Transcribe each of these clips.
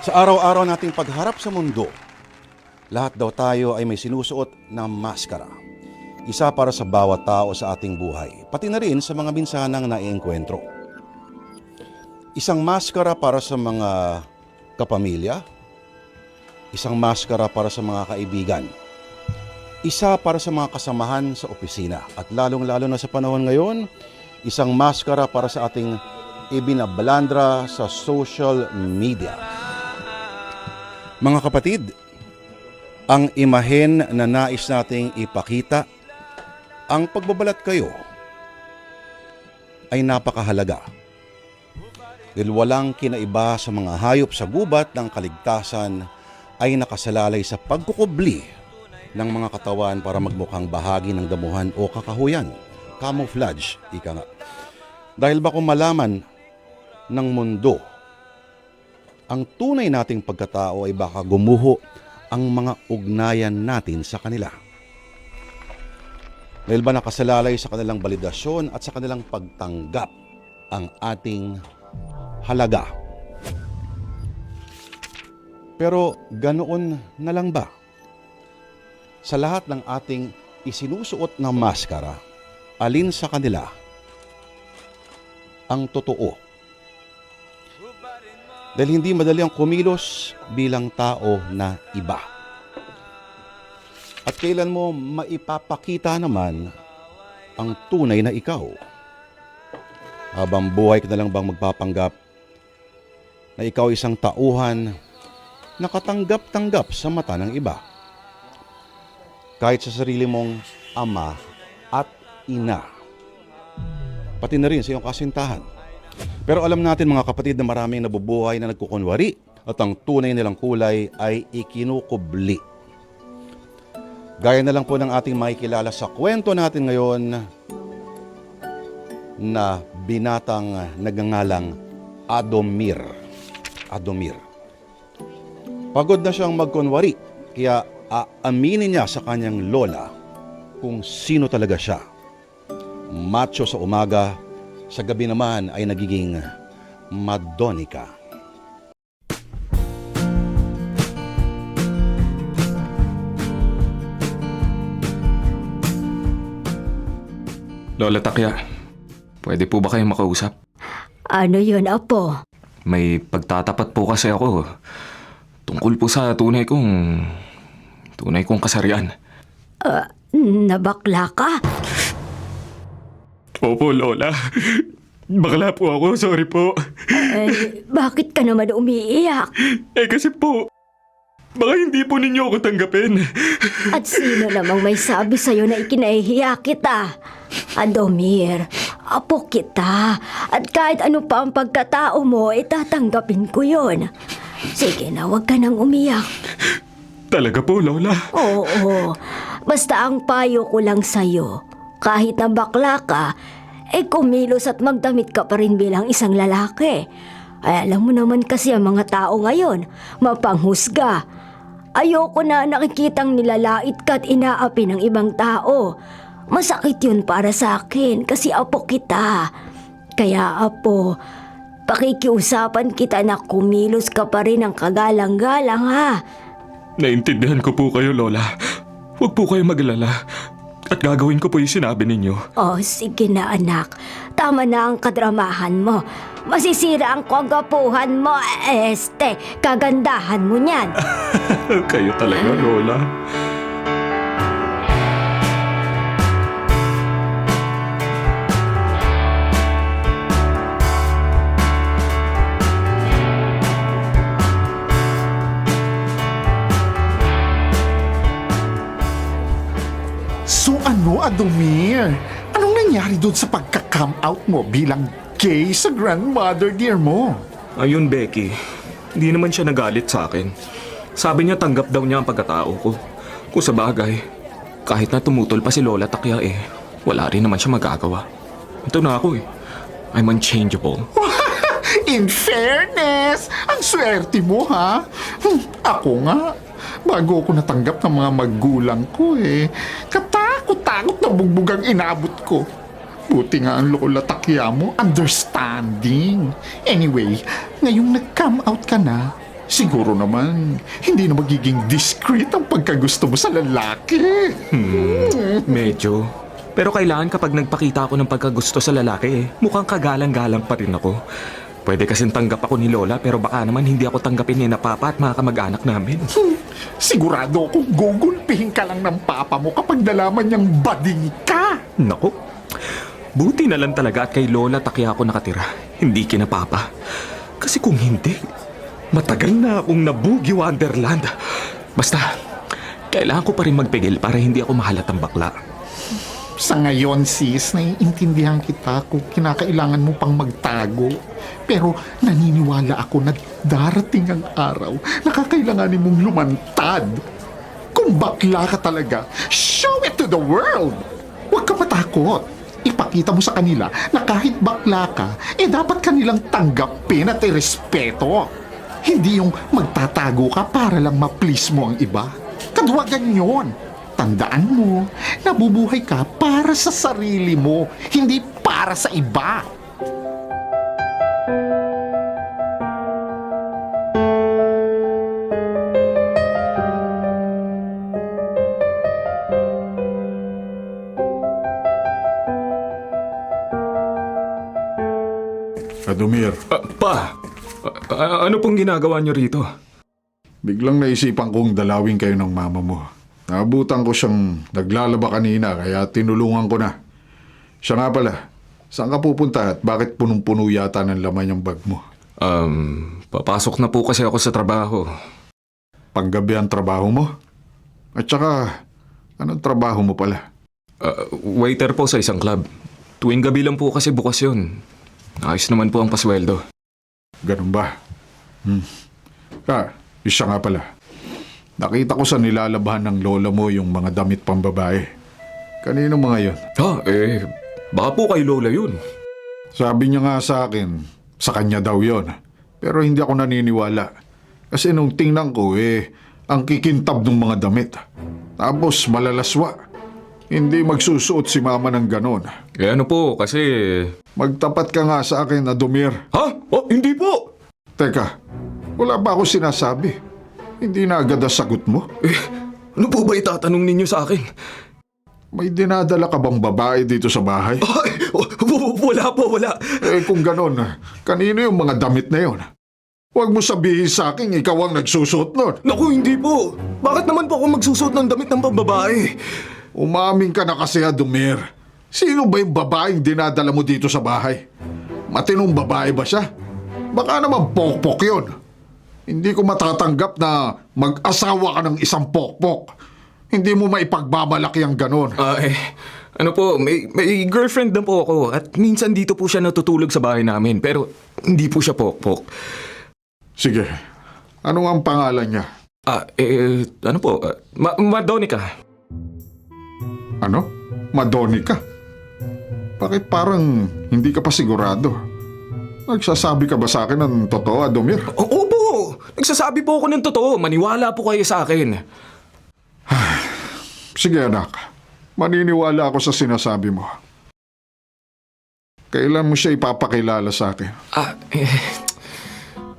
Sa araw-araw nating pagharap sa mundo, lahat daw tayo ay may sinusuot na maskara. Isa para sa bawat tao sa ating buhay, pati na rin sa mga minsanang naiengkwentro. Isang maskara para sa mga kapamilya, isang maskara para sa mga kaibigan, isa para sa mga kasamahan sa opisina, at lalong-lalo na sa panahon ngayon, isang maskara para sa ating ibinabalandra sa social media. Mga kapatid, ang imahen na nais nating ipakita, ang pagbabalat kayo, ay napakahalaga. Dahil walang kinaiba sa mga hayop sa gubat ng kaligtasan ay nakasalalay sa pagkukubli ng mga katawan para magmukhang bahagi ng damuhan o kakahuyan. Camouflage, ika nga. Dahil ba kung malaman ng mundo ang tunay nating pagkatao ay baka gumuho ang mga ugnayan natin sa kanila. Dahil ba nakasalalay sa kanilang validasyon at sa kanilang pagtanggap ang ating halaga. Pero ganoon na lang ba? Sa lahat ng ating isinusuot na maskara, alin sa kanila ang totoo? Dahil hindi madali ang kumilos bilang tao na iba. At kailan mo maipapakita naman ang tunay na ikaw? Habang buhay ka na lang bang magpapanggap na ikaw isang tauhan na katanggap-tanggap sa mata ng iba? Kahit sa sarili mong ama at ina. Pati na rin sa iyong kasintahan. Pero alam natin mga kapatid na maraming nabubuhay na nagkukunwari at ang tunay nilang kulay ay ikinukubli. Gaya na lang po ng ating makikilala sa kwento natin ngayon na binatang nagngangalang Adomir. Adomir. Pagod na siyang magkunwari, kaya aaminin niya sa kanyang lola kung sino talaga siya. Macho sa umaga, sa gabi naman ay nagiging madonika. Lola Takya, pwede po ba kayong makausap? Ano yun, Apo? May pagtatapat po kasi ako tungkol po sa tunay kong kasarian. Nabakla ka? Opo, Lola. Bakla po ako, sorry po. Bakit ka naman umiiyak? Kasi po, baka hindi po ninyo ako tanggapin. At sino namang may sabi sa'yo na ikinahihiya kita? Adomir, apo kita. At kahit ano pa ang pagkatao mo, tatanggapin ko yun. Sige na, huwag ka nang umiyak. Talaga po, Lola? Oo, basta ang payo ko lang sa'yo, kahit na bakla ka, kumilos at magdamit ka pa rin bilang isang lalaki. Ay, alam mo naman kasi ang mga tao ngayon, mapanghusga. Ayoko na nakikitang nilalait ka at inaapi ng ibang tao. Masakit yun para sa akin kasi apo kita. Kaya apo, pakikiusapan kita na kumilos ka pa rin ng kagalang-galang ha. Naintindihan ko po kayo, Lola. Huwag po kayo maglala. At gagawin ko po yung sinabi ninyo. Oh, sige na anak. Tama na ang kadramahan mo. Masisira ang kagapuhan mo, kagandahan mo niyan. Kayo talaga, Lola. So ano, Adomir? Anong nangyari doon sa pagka-come out mo bilang gay sa grandmother dear mo? Ayun, Becky. Hindi naman siya nagalit sa akin. Sabi niya tanggap daw niya ang pagkatao ko. Kung sa bagay, kahit na tumutol pa si Lola Takya wala rin naman siya magagawa. Ito na ako I'm unchangeable. In fairness, ang swerte mo ha. Ako nga, bago ako natanggap ng mga magulang ko katakot-takot na bugbugang inabot ko. Buti nga ang Lola Takya mo, understanding. Anyway, ngayong nag-come out ka na, Siguro naman, hindi na magiging discreet ang pagkagusto mo sa lalaki. Medyo. Pero kailangan kapag nagpakita ako ng pagkagusto sa lalaki mukhang kagalang-galang pa rin ako. Pwede kasing tanggap ako ni Lola pero baka naman hindi ako tanggapin ni na Papa at mga kamag-anak namin. Sigurado akong gugulpihin ka lang ng papa mo kapag nalaman niyang bading ka. Naku, buti na lang talaga at kay Lola Takya ako nakatira, hindi kina Papa. Kasi kung hindi, matagal na akong nabugi Wonderland. Basta, kailangan ko pa rin magpigil para hindi ako mahalatang bakla. Sa ngayon, sis, naiintindihan kita kung kinakailangan mo pang magtago. Pero naniniwala ako na darating ang araw na kakailanganin mong lumantad. Kung bakla ka talaga, show it to the world! Huwag ka matakot. Ipakita mo sa kanila na kahit bakla ka, dapat kanilang tanggapin at irespeto. Hindi yung magtatago ka para lang ma-please mo ang iba. Kadwagan yon. Tandaan mo, nabubuhay ka para sa sarili mo, hindi para sa iba. Adomir, Pa, ano pong ginagawa niyo rito? biglang naisipan kong dalawin kayo ng mama mo. Naabutan ko siyang naglalaba kanina kaya tinulungan ko na. Siya nga pala, saan ka pupunta at bakit punong-puno yata ng laman yung bag mo? Papasok na po kasi ako sa trabaho. Panggabi ang trabaho mo? At saka, anong trabaho mo pala? Waiter po sa isang club. Tuwing gabi lang po kasi bukas yun. Ayos naman po ang pasweldo. Ganun ba? Isa nga pala. Nakita ko sa nilalabahan ng lola mo yung mga damit pambabae. Kanino mga yun? Baka po kay Lola yun. Sabi niya nga sa akin, sa kanya daw yon. Pero hindi ako naniniwala. Kasi nung tingnan ko ang kikintab ng mga damit. Tapos malalaswa. Hindi magsusuot si mama ng ganon. Ano po, kasi... Magtapat ka nga sa akin, Adomir. Ha? Oh, hindi po! Teka, wala ba ako sinasabi? Hindi na agad ang sagot mo? Ano po ba itatanong ninyo sa akin? May dinadala ka bang babae dito sa bahay? Wala po, wala. Kung ganon, kanino yung mga damit na yon? Huwag mo sabihin sa akin ikaw ang nagsusuot nun. Naku, hindi po. Bakit naman po ako magsusuot ng damit ng pambabae? Umamin ka na kasi, Adomir. Sino ba yung babaeng dinadala mo dito sa bahay? Matinong babae ba siya? Baka naman pokpok yun. Hindi ko matatanggap na mag-asawa ka ng isang pokpok. Hindi mo maipagbamalaki ang ganon. Ano po, may girlfriend na po ako at minsan dito po siya natutulog sa bahay namin pero hindi po siya pokpok. Sige, ano ang pangalan niya? Ano po, Madonica. Ano? Madonica? Bakit parang hindi ka pa sigurado? Nagsasabi ka ba sa akin ng totoo, Adomir? Opo! Nagsasabi po ako ng totoo. Maniwala po kayo sa akin. Sige anak, maniniwala ako sa sinasabi mo. Kailan mo siya ipapakilala sa akin?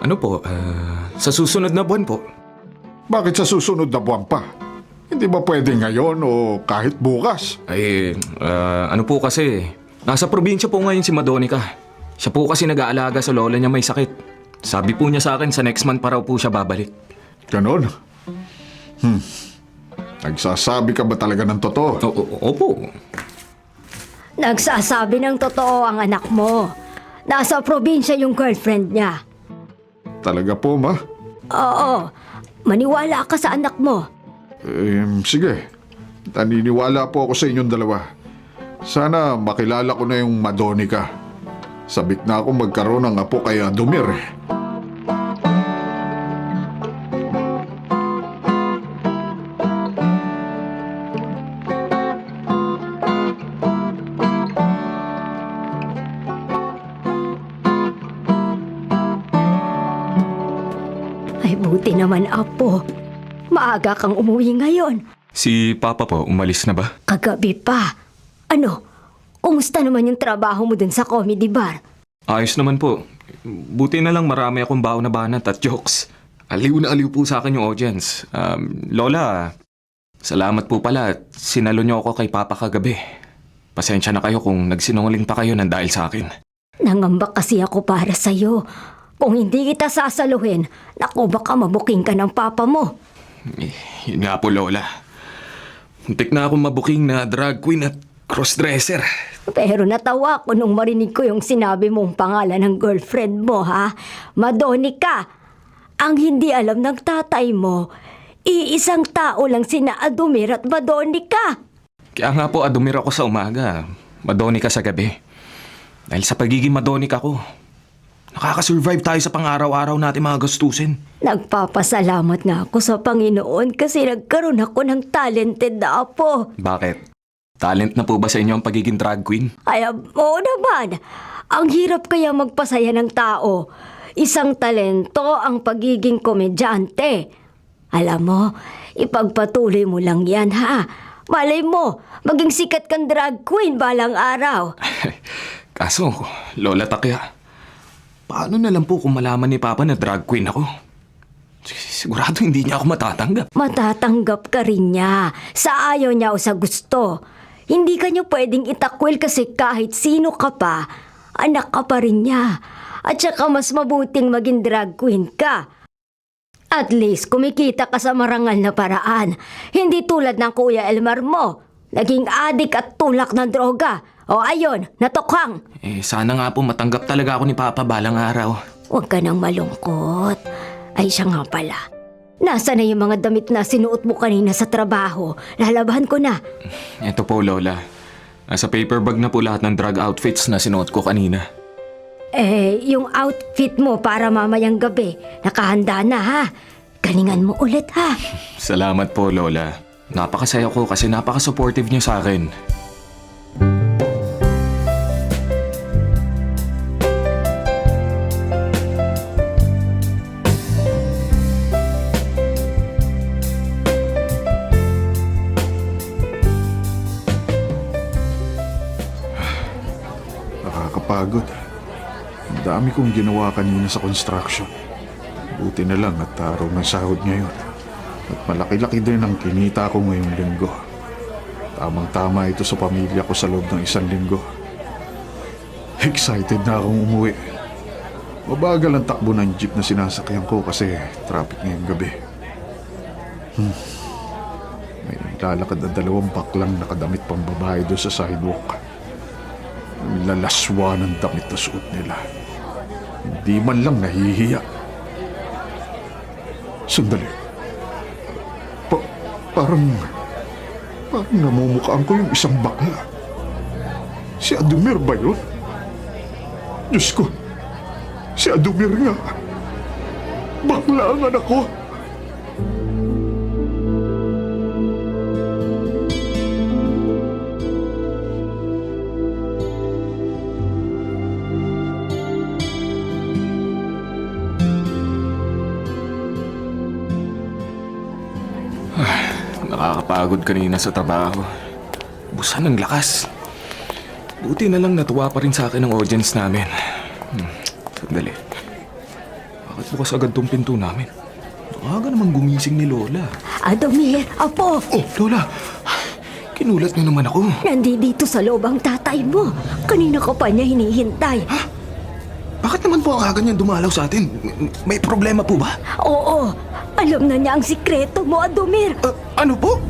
Ano po, sa susunod na buwan po. Bakit sa susunod na buwan pa? Hindi ba pwede ngayon o kahit bukas? Ano po kasi, nasa probinsya po ngayon si Madonica. Siya po kasi nag-aalaga sa lola niya may sakit. Sabi po niya sa akin sa next month pa raw po siya babalik. Ganon? Nagsasabi ka ba talaga ng totoo? Opo. Nagsasabi ng totoo ang anak mo. Nasa probinsya yung girlfriend niya. Talaga po, ma? Oo, maniwala ka sa anak mo. Sige. Naniniwala po ako sa inyong dalawa. Sana makilala ko na yung Madonica. Sabik na ako magkaroon ng apo kay Adomir. Ay, buti naman, Apo. Maaga kang umuwi ngayon. Si Papa po, umalis na ba? Kagabi pa. Ano? Kumusta naman yung trabaho mo dun sa comedy bar? Ayos naman po. Buti na lang marami akong baon na banat at jokes. aliw na aliw po sa akin yung audience. Lola, salamat po pala at sinalo niyo ako kay Papa kagabi. Pasensya na kayo kung nagsinungaling pa kayo ng dahil sa akin. Nangamba kasi ako para sa'yo. Kung hindi kita sasaluhin, naku baka mabuking ka ng papa mo. Yun nga po, Lola. Muntik na akong mabuking na drag queen at crossdresser. Pero natawa ko nung marinig ko yung sinabi mong pangalan ng girlfriend mo, ha? Madonica. Ang hindi alam ng tatay mo, iisang tao lang sina Adomir at Madonica. Kaya nga po, Adomir ako sa umaga. Madonica sa gabi. Dahil sa pagiging Madonica ko, nakakasurvive tayo sa pang-araw-araw natin mga gastusin. Nagpapasalamat nga ako sa Panginoon kasi nagkaroon ako ng talented na apo. Bakit? Talent na po ba sa inyo ang pagiging drag queen? Ay, oo naman. Ang hirap kaya magpasaya ng tao. Isang talento ang pagiging komedyante. Alam mo, ipagpatuloy mo lang yan, ha? Malay mo, maging sikat kang drag queen balang araw. Kaso, Lola Takya, paano na lang po kung malaman ni Papa na drag queen ako? Sigurado hindi niya ako matatanggap. Matatanggap ka rin niya sa ayaw niya o sa gusto. Hindi ka niya pwedeng itakwil kasi kahit sino ka pa, anak ka pa rin niya. At saka mas mabuting maging drag queen ka. At least kumikita ka sa marangal na paraan. Hindi tulad ng Kuya Elmar mo. Naging adik at tulak ng droga. O ayun, natukhang. Sana nga po matanggap talaga ako ni Papa balang araw. Huwag ka nang malungkot. Ay siya nga pala. Nasaan na yung mga damit na sinuot mo kanina sa trabaho? Lalabahan ko na. Ito po, Lola. Nasa paper bag na po lahat ng drag outfits na sinuot ko kanina. Yung outfit mo para mamayang gabi, nakahanda na ha. Galingan mo ulit ha. Salamat po, Lola. Napakasaya ko kasi napaka-supportive niyo sa akin. Nakakapagod. Ang dami kong ginawa kanina sa construction. Buti na lang at araw ng sahod ngayon. At malaki-laki din ang kinita ko ngayong linggo. Tamang-tama ito sa pamilya ko sa loob ng isang linggo. Excited na akong umuwi. Mabagal ang takbo ng jeep na sinasakyan ko kasi traffic ngayong gabi. May lalakad na 2 baklang nakadamit pang babae doon sa sidewalk. Ang lalaswa ng damit na suot nila. Hindi man lang nahihiya. Sandali. Parang namumukhaan ko yung isang bakla. Si Adomir ba yun? Diyos ko, si Adomir nga. Bakla ang anak ko. Nakakapagod kanina sa trabaho. Busan ng lakas. Buti na lang natuwa pa rin sa akin ang audience namin. Sandali. Bakit bukas agad tong pinto namin? Aga naman gumising ni Lola. Adomir, apo! Oh, Lola! Kinulat niyo naman ako. Nandito sa loob ang tatay mo. Kanina ka pa niya hinihintay. Bakit naman po ang aga niyang dumalaw sa atin? May problema po ba? Oo, alam na niya ang sikreto mo, Adomir. Ano po?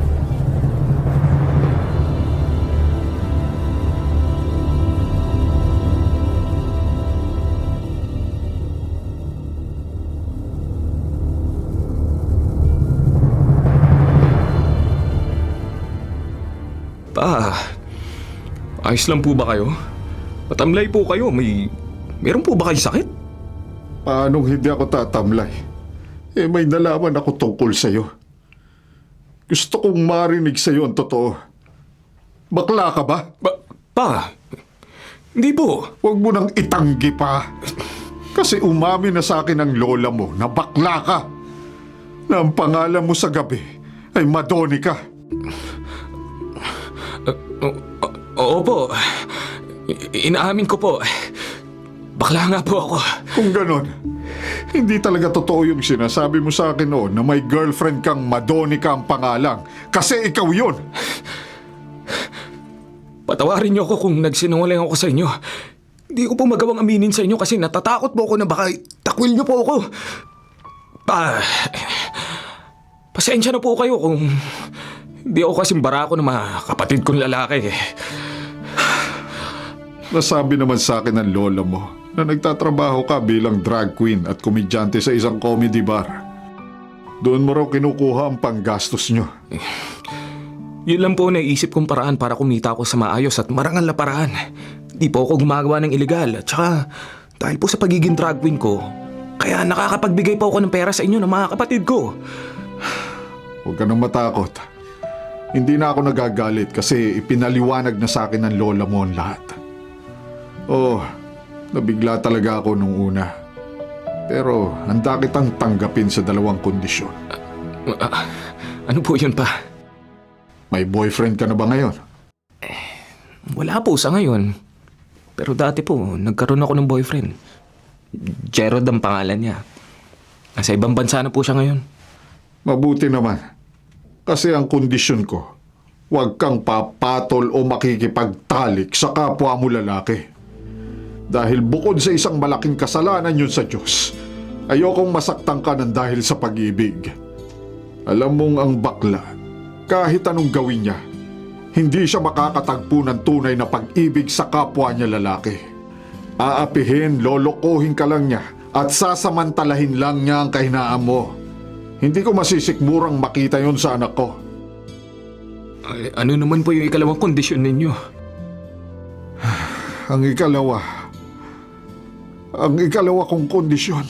Pa, ayos lang po ba kayo? Patamlay po kayo. Meron po ba kayong sakit? Paanong hindi ako tatamlay? May nalaman ako tungkol sa'yo. Gusto kong marinig sa'yo ang totoo. Bakla ka ba? Pa, hindi po. Huwag mo nang itanggi pa. Kasi umamin na sa akin ang lola mo na bakla ka. Na ang pangalan mo sa gabi ay Madonica. Oo po. Inaamin ko po. Bakla nga po ako. Kung ganon, Hindi talaga totoo yung sinasabi mo sa akin noon na may girlfriend kang Madonica ang pangalang. Kasi ikaw yun. Patawarin niyo ako kung nagsinungaling ako sa inyo. Hindi ko po magawang aminin sa inyo kasi natatakot po ako na baka takwil niyo po ako. Pasensya na po kayo kung hindi ako kasing barako ng mga kapatid kong lalaki. Nasabi naman sa akin ng lola mo na nagtatrabaho ka bilang drag queen at komedyante sa isang comedy bar. Doon mo raw kinukuha ang panggastos nyo. Yun lang po naisip kong paraan para kumita ako sa maayos at marangal na paraan. Di po ako gumagawa ng iligal at saka dahil po sa pagiging drag queen ko, kaya nakakapagbigay pa ako ng pera sa inyo ng mga kapatid ko. Huwag ka nang matakot. Hindi na ako nagagalit kasi ipinaliwanag na sa akin ng lola mo ang lahat. Oh, nabigla talaga ako nung una. Pero handa kitang tanggapin sa dalawang kondisyon. Ano po yun pa? May boyfriend ka na ba ngayon? Wala po sa ngayon. Pero dati po, nagkaroon ako ng boyfriend. Gerald ang pangalan niya. Nasa ibang bansa na po siya ngayon. Mabuti naman. Kasi ang kondisyon ko, huwag kang papatol o makikipagtalik sa kapwa mo lalaki. Dahil bukod sa isang malaking kasalanan yun sa Diyos, ayokong masaktan ka ng dahil sa pag-ibig. Alam mong ang bakla, kahit anong gawin niya, hindi siya makakatagpo ng tunay na pag-ibig sa kapwa niya lalaki. Aapihin, lolokohin ka lang niya at sasamantalahin lang niya ang kahinaan mo. Hindi ko masisikmurang makita yon sa anak ko. Ay, ano naman po yung ikalawang kondisyon ninyo? Ang ikalawa kong kondisyon.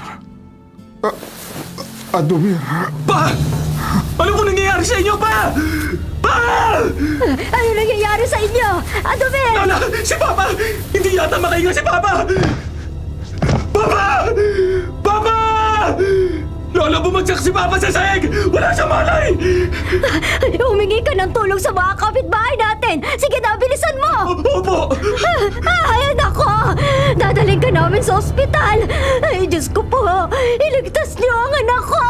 Adomir. Pa! Ano po nangyayari sa inyo, pa? Pa! Ano nangyayari sa inyo? Adomir! Lola! Si Papa! Hindi yata makahinga si Papa! Papa! Papa! Lola, bumagsak si Papa sa sahig! Wala siyang malay! Humingi ka ng tulong sa mga kapitbahay natin! Sige na, bilisan mo! Opo! Ay, nako! Dadaling ka namin sa ospital! Ay, Diyos ko po! Iligtas niyo ang anak ko!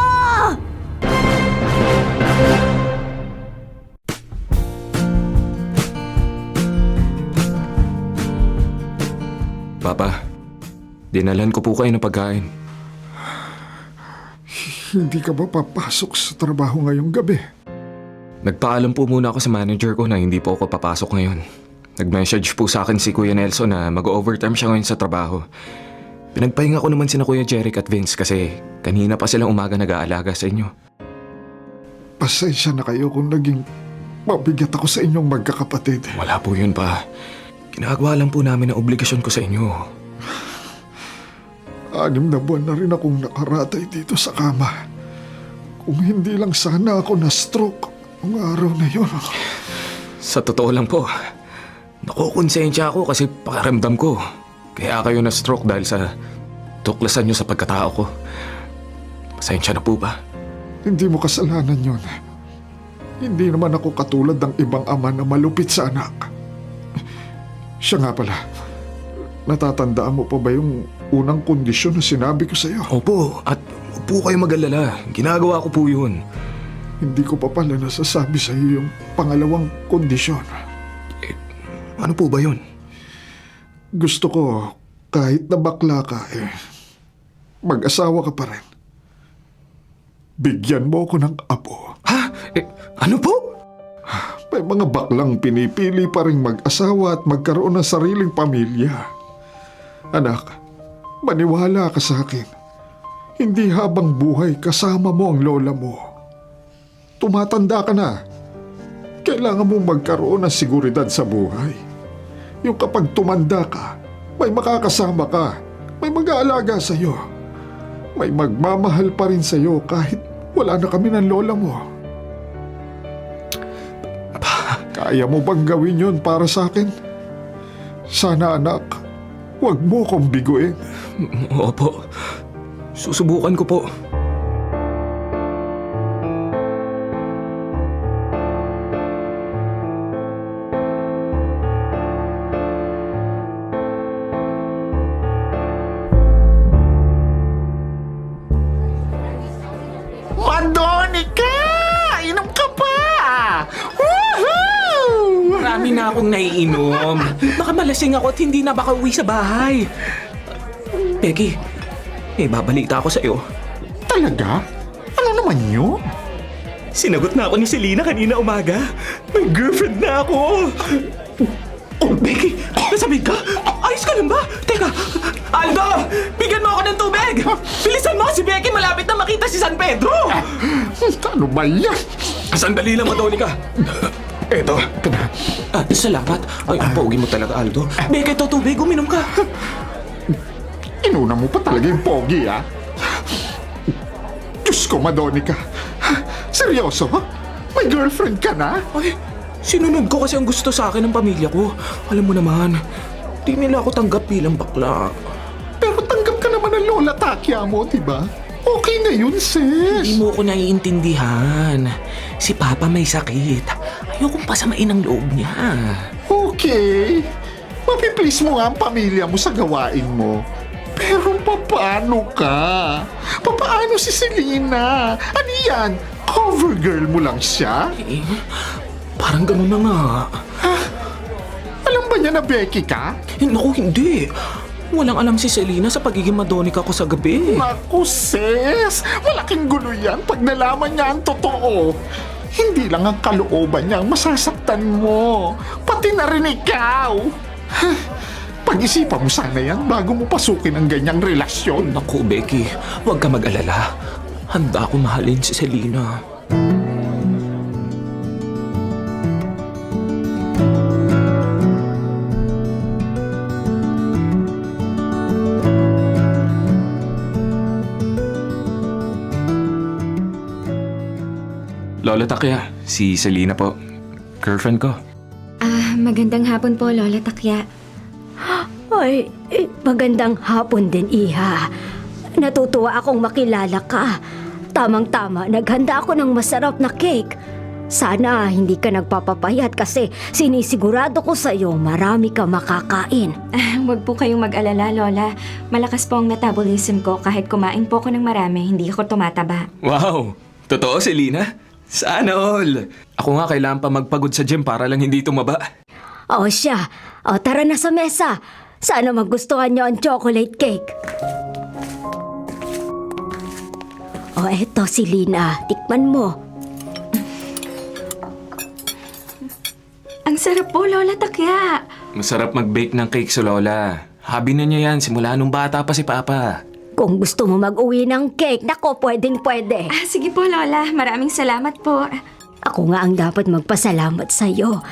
Papa, dinalan ko po kayo ng pagkain. Hindi ka ba papasok sa trabaho ngayong gabi? Nagpaalam po muna ako sa manager ko na hindi po ako papasok ngayon. Nag-message po sa akin si Kuya Nelson na mag-overtime siya ngayon sa trabaho. Pinagpahinga ko naman sina Kuya Jeric at Vince kasi kanina pa silang umaga nag-aalaga sa inyo. Pasensya na kayo kung naging mabigat ako sa inyong magkakapatid. Wala po yun, pa. Ginagawa lang po namin ang obligasyon ko sa inyo. 6 na buwan na rin akong nakaratay dito sa kama. Kung hindi lang sana ako na-stroke ang araw na yun. Sa totoo lang po, nakukonsensya ako kasi pakiramdam ko. Kaya kayo na-stroke dahil sa tuklasan nyo sa pagkatao ko. Pasensya na po ba? Hindi mo kasalanan yun. Hindi naman ako katulad ng ibang ama na malupit sa anak. Siya nga pala, natatandaan mo pa ba yung unang kondisyon na sinabi ko sa'yo? Opo, at huwag po kayo mag-alala. Ginagawa ko po yun. Hindi ko pa pala nasasabi sa'yo yung pangalawang kondisyon. Ano po ba yun? Gusto ko, kahit na bakla ka, mag-asawa ka pa rin. Bigyan mo ako ng apo. Ha? Ano po? May mga baklang pinipili pa rin mag-asawa at magkaroon ng sariling pamilya. Anak, maniwala ka sa akin. Hindi habang buhay kasama mo ang lola mo. Tumatanda ka na. Kailangan mong magkaroon ng seguridad sa buhay. Yung kapag tumanda ka, may makakasama ka, may mag-aalaga sa'yo. May magmamahal pa rin sa'yo kahit wala na kami ng lola mo. Kaya mo bang gawin yun para sa akin? Sana anak, huwag mo kong biguin. Opo. Susubukan ko po. lagi na akong naiinom. Baka malasing ako at hindi na baka uwi sa bahay. Becky, may babalita ako sa'yo. Talaga? Ano naman yun? Sinagot na ako ni Selena kanina umaga. May girlfriend na ako. Oh, Becky, nasabig ka? Ayos ka lang ba? Teka, Aldo! Bigyan mo ako ng tubig! Bilisan mo, si Becky malapit na makita si San Pedro! Ano ba yan? Sandali lang, Monica. Eto. Salamat. Ay, ang pogi mo talaga, Aldo. Becky, ito tubig. Uminom ka. Inuna mo pa talaga yung pogi, ha? Diyos ko, Madonica. Seryoso? May girlfriend ka na? Ay, sinunod ko kasi ang gusto sa akin ng pamilya ko. Alam mo naman, di nila ako tanggap bilang bakla. Pero tanggap ka naman ng Lola Takya mo, diba? Okay na yun, sis. Hindi mo ko naiintindihan. Si Papa may sakit. Ayokong pasamain ang loob niya. Okay. Mapiplease mo nga ang pamilya mo sa gawain mo. Pero paano ka? Paano si Selena? Ano yan? Cover girl mo lang siya? Eh, parang ganun na nga. Alam ba niya na Becky ka? Naku, hindi. Walang alam si Selena sa pagiging Madonica ko sa gabi. Naku, sis! Malaking gulo yan pag nalaman niya ang totoo. Hindi lang ang kalooban niya ang masasaktan mo. Pati na rin ikaw. Pag-isipan mo sana yan bago mo pasukin ang ganyang relasyon. Naku, Becky, huwag ka mag-alala. Handa akong mahalin si Selena. Lola Takya, si Selena po. Girlfriend ko. Magandang hapon po, Lola Takya. Ay, magandang hapon din, Iha. Natutuwa akong makilala ka. Tamang-tama, naghanda ako ng masarap na cake. Sana hindi ka nagpapapayat kasi sinisigurado ko sa iyo marami ka makakain. Huwag po kayong mag-alala, Lola. Malakas po ang metabolism ko. Kahit kumain po ako ng marami, hindi ako tumataba. Wow! Totoo, Selena? Sana all! Ako nga kailangan pa magpagod sa gym para lang hindi tumaba. O siya, tara na sa mesa. Sana magustuhan niyo ang chocolate cake. Eto si Lina, tikman mo. Ang sarap po, Lola Takya. Masarap mag-bake ng cake sa Lola. Hobby na niya yan simula nung bata pa si Papa. Kung gusto mo mag-uwi ng cake, nako, pwedeng-pwede. Sige po, Lola. Maraming salamat po. Ako nga ang dapat magpasalamat sa iyo.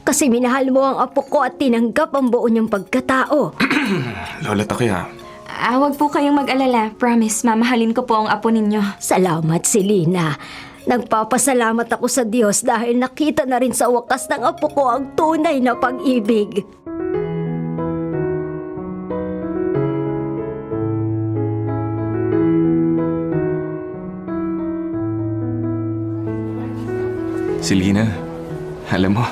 Kasi minahal mo ang apo ko at tinanggap ang buo niyang pagkatao. Lola Takya, Huwag po kayong mag-alala. Promise, mamahalin ko po ang apo ninyo. Salamat, Selena. Nagpapasalamat ako sa Diyos dahil nakita na rin sa wakas ng apo ko ang tunay na pag-ibig. Selena, alam mo,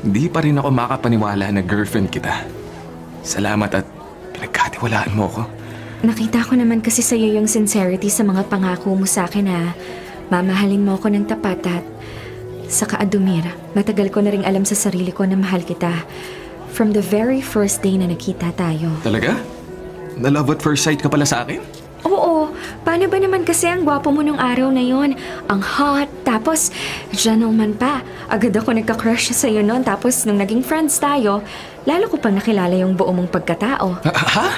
di pa rin ako makapaniwala na girlfriend kita. Salamat at pinagkatiwalaan mo ko. Nakita ko naman kasi sa'yo yung sincerity sa mga pangako mo sa akin na mamahalin mo ako ng tapat at saka Adumir, matagal ko na rin alam sa sarili ko na mahal kita. From the very first day na nakita tayo. Talaga? Na love at first sight ka pala sa akin? Oo, paano ba naman kasi ang gwapo mo nung araw na yon? Ang hot, tapos gentleman pa. Agad ako nagka-crush sa'yo noon, tapos nung naging friends tayo, lalo ko pang nakilala yung buo mong pagkatao. Ha?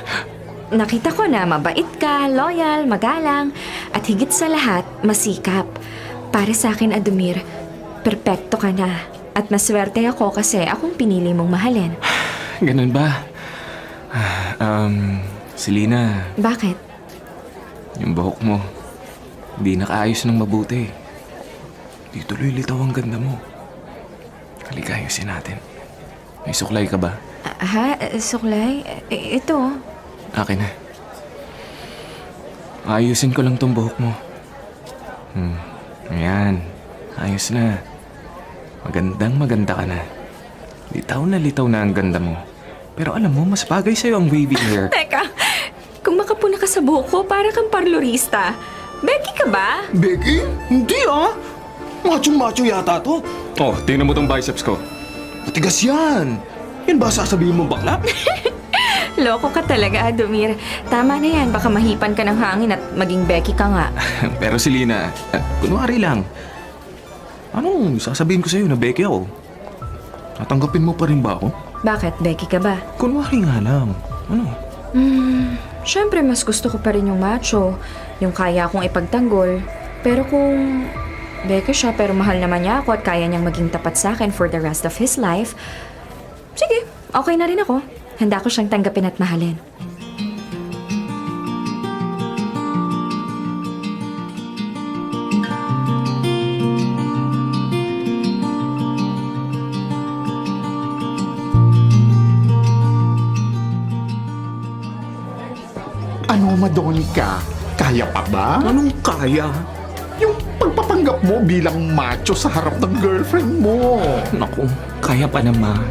Nakita ko na mabait ka, loyal, magalang, at higit sa lahat, masikap. Para sa akin, Adumir, perpekto ka na. At maswerte ako kasi akong pinili mong mahalin. Ganun ba? Selena, Bakit? yung buhok mo, hindi nakaayos ng mabuti. Di tuloy litaw ang ganda mo. Halika, ayusin natin. May suklay ka ba? Suklay? Ito. Akin na. Ayusin ko lang tong buhok mo. Ayan. Ayos na. Magandang maganda ka na. Litaw na ang ganda mo. Pero alam mo, mas bagay sa'yo ang wavy hair. Teka, kung makapuna ka sa buhok ko, para kang parlorista. Becky ka ba? Becky? Hindi ah! Macho-macho yata to. Oh, tingnan mo tong biceps ko. Matigas yan. Yan ba sasabihin mo bakla? Loko ka talaga, Adomir. Tama na yan, baka mahipan ka ng hangin at maging Becky ka nga. Pero si Lina, kunwari lang. Anong sasabihin ko sa'yo na Becky ako? Tatanggapin mo pa rin ba ako? Bakit, Becky ka ba? Kunwari nga lang. Ano? Siyempre, mas gusto ko pa rin yung macho, yung kaya akong ipagtanggol. Pero kung Becky siya pero mahal naman niya ako at kaya niyang maging tapat sa akin for the rest of his life, sige, okay na rin ako. Handa ko siyang tanggapin at mahalin. Ano, Madonica? Kaya pa ba? Anong kaya? Yung pagpapanggap mo bilang macho sa harap ng girlfriend mo. Naku, kaya pa naman.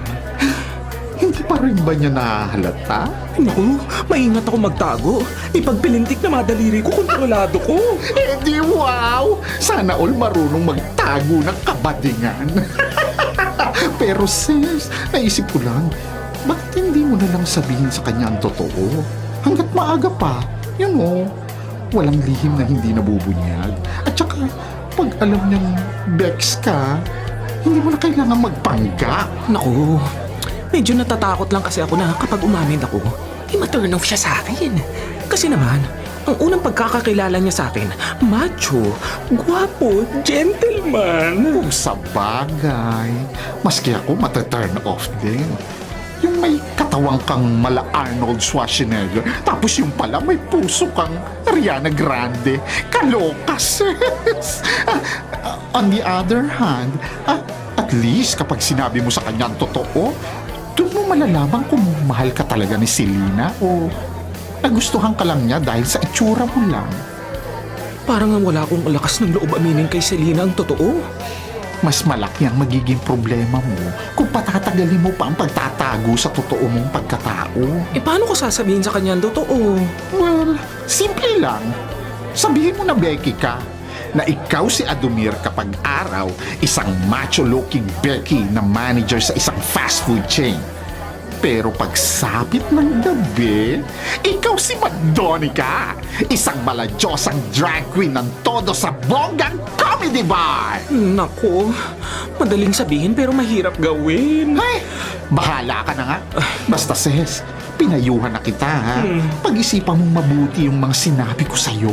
Hindi pa rin ba niya nahalata? Naku, maingat ako magtago. Ipagpilintik na madaliri ko, kontrolado ko. Eh di wow! Sana all marunong magtago ng kabadingan. Pero sis, naisip ko lang, bakit hindi mo na lang sabihin sa kanya ang totoo? Hanggat maaga pa, yun o. Walang lihim na hindi nabubunyag. At saka, pag alam niyang Bex ka, hindi mo na kailangan magpanggap. Naku, medyo natatakot lang kasi ako na kapag umamin ako, ma-turn off siya sa akin. Kasi naman, ang unang pagkakakilala niya sa akin, macho, gwapo, gentleman. Kung sa bagay, maski ako mataturn off din. Yung may katawang kang mala Arnold Schwarzenegger, tapos yung pala may puso kang Ariana Grande. Kaloka, sis! On the other hand, at least kapag sinabi mo sa kanya ang totoo, doon mo malalaman kung mahal ka talaga ni Selena o nagustuhan ka lang niya dahil sa itsura mo lang. Parang ang wala akong lakas ng loob aminin kay Selena ang totoo. Mas malaki ang magiging problema mo kung patatagalin mo pa ang pagtatago sa totoo mong pagkatao. Eh paano ko sasabihin sa kanya ang totoo? Well, simple lang. Sabihin mo na Becky ka, na ikaw si Adomir kapag araw, isang macho-looking Becky na manager sa isang fast food chain. Pero pagsapit ng gabi, ikaw si Madonica, isang maladyosang drag queen ng todo sa bonggang comedy bar. Naku, madaling sabihin pero mahirap gawin. Ay, bahala ka na nga. Basta sis, pinayuhan na kita ha. Pag-isipan mong mabuti yung mga sinabi ko sa'yo.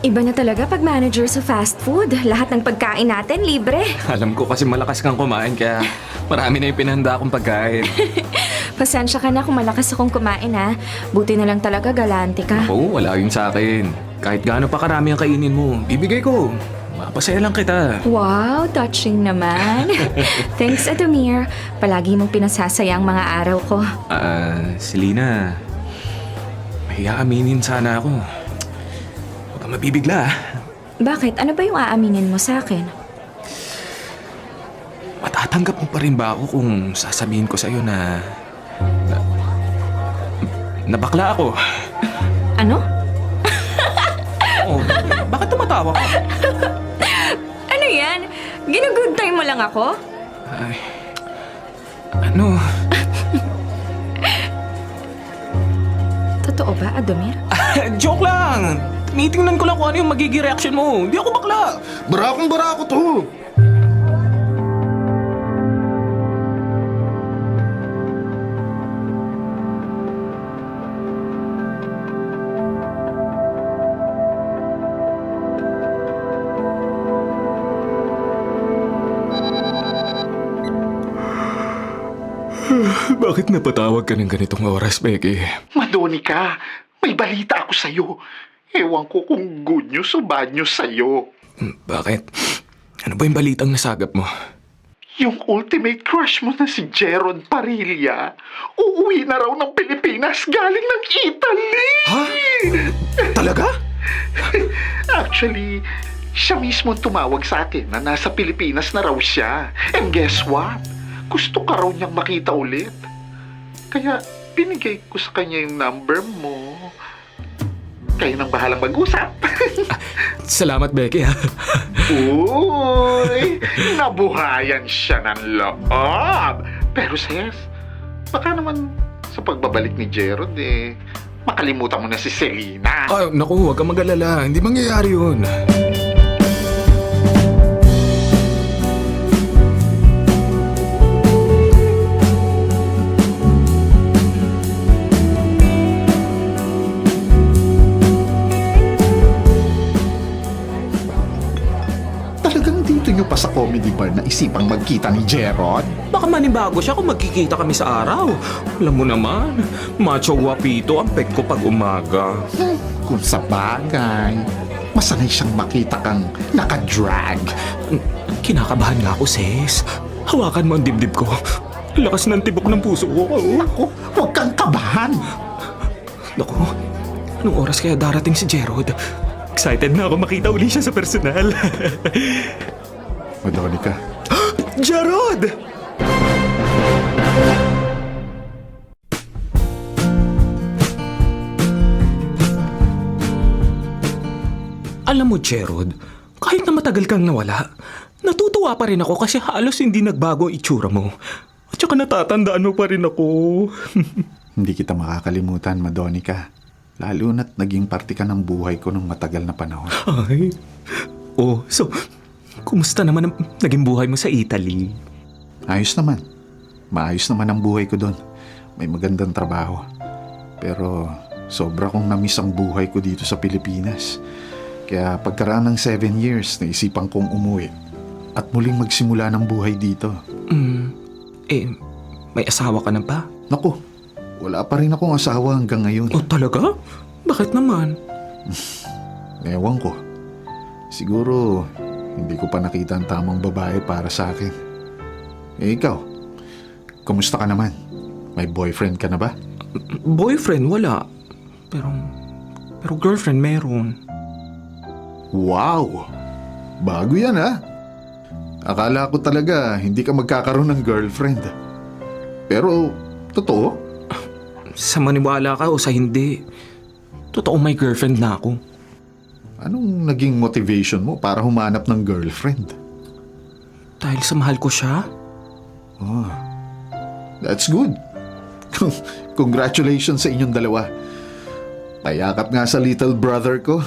Iba na talaga pag manager sa fast food. Lahat ng pagkain natin libre. Alam ko kasi malakas kang kumain kaya marami na yung pinahanda akong pagkain. Pasensya ka na kung malakas akong kumain ha. Buti na lang talaga galante ka. Oo, wala yun sa akin. Kahit gaano pa karami ang kainin mo, bibigay ko. Mapasaya lang kita. Wow, touching naman. Thanks, Adomir. Palagi mong pinasasaya ang mga araw ko. Selena, mahiya aminin sana ako. Huwag kang mabibigla. Bakit? Ano ba yung aaminin mo sa akin? Matatanggap mo pa rin ba ako kung sasabihin ko sa'yo na bakla ako? Ano? Oh, bakit tumatawa ka? Ano yan? Ginugood time mo lang ako? Ay, ano? Totoo ba, Adomir? Joke lang! Tinitingnan ko lang kung ano yung magiging reaction mo. Hindi ako bakla. Barakong-barako to. Bakit napatawag ka ng ganitong oras, Becky? Madonica, may balita ako sa'yo. Ewan ko kung good news o bad news sa'yo. Bakit? Ano ba yung balitang nasagap mo? Yung ultimate crush mo na si Jeron Parilla, uuwi na raw ng Pilipinas galing ng Italy! Ha? Talaga? Actually, siya mismo tumawag sa akin na nasa Pilipinas na raw siya. And guess what? gusto ka raw niyang makita ulit. Kaya binigay ko sa kanya yung number mo. Kayo nang bahalang mag-usap. Salamat, Becky, ha? Uy, nabuhayan siya ng loob. Pero sis, baka naman sa pagbabalik ni Gerald makalimutan mo na si Selena. Ay, naku, huwag kang mag-alala. Hindi mangyayari yun. Talagang dito nyo pa sa comedy bar na isipang magkita ni Gerald? Baka manibago siya kung magkikita kami sa araw. Alam mo naman, macho guapito ang pek ko pag umaga. Kung sa bagay, masanay siyang makita kang nakadrag. Kinakabahan nga ako, sis. Hawakan mo ang dibdib ko. Lakas ng tibok ng puso ko. Ako, huwag kang kabahan. Naku, anong oras kaya darating si Gerald? Excited na ako makita uli siya sa personal. Madonica, Gerald! Alam mo, Gerald, kahit na matagal kang nawala, natutuwa pa rin ako kasi halos hindi nagbago ang itsura mo. At saka natatandaan mo pa rin ako. hindi kita makakalimutan, Madonica. Lalo na't naging parte ka ng buhay ko nung matagal na panahon. Ay, so, kumusta naman ang naging buhay mo sa Italy? Ayos naman. Maayos naman ang buhay ko doon. May magandang trabaho. Pero sobra kong namiss ang buhay ko dito sa Pilipinas. Kaya pagkaraan ng 7 years, naisipan kong umuwi at muling magsimula ng buhay dito. May asawa ka na ba? Naku, wala pa rin akong asawa hanggang ngayon. Oh, talaga? Bakit naman? Ewan ko. Siguro, hindi ko pa nakita ang tamang babae para sa akin. Ikaw, kumusta ka naman? May boyfriend ka na ba? Boyfriend, wala. Pero girlfriend meron. Wow! Bago yan, ha? Akala ko talaga hindi ka magkakaroon ng girlfriend. Pero, totoo? Sa maniwala ka o sa hindi, totoo may girlfriend na ako. Anong naging motivation mo para humanap ng girlfriend? Dahil sa mahal ko siya? That's good. Congratulations sa inyong dalawa. Payakap nga sa little brother ko.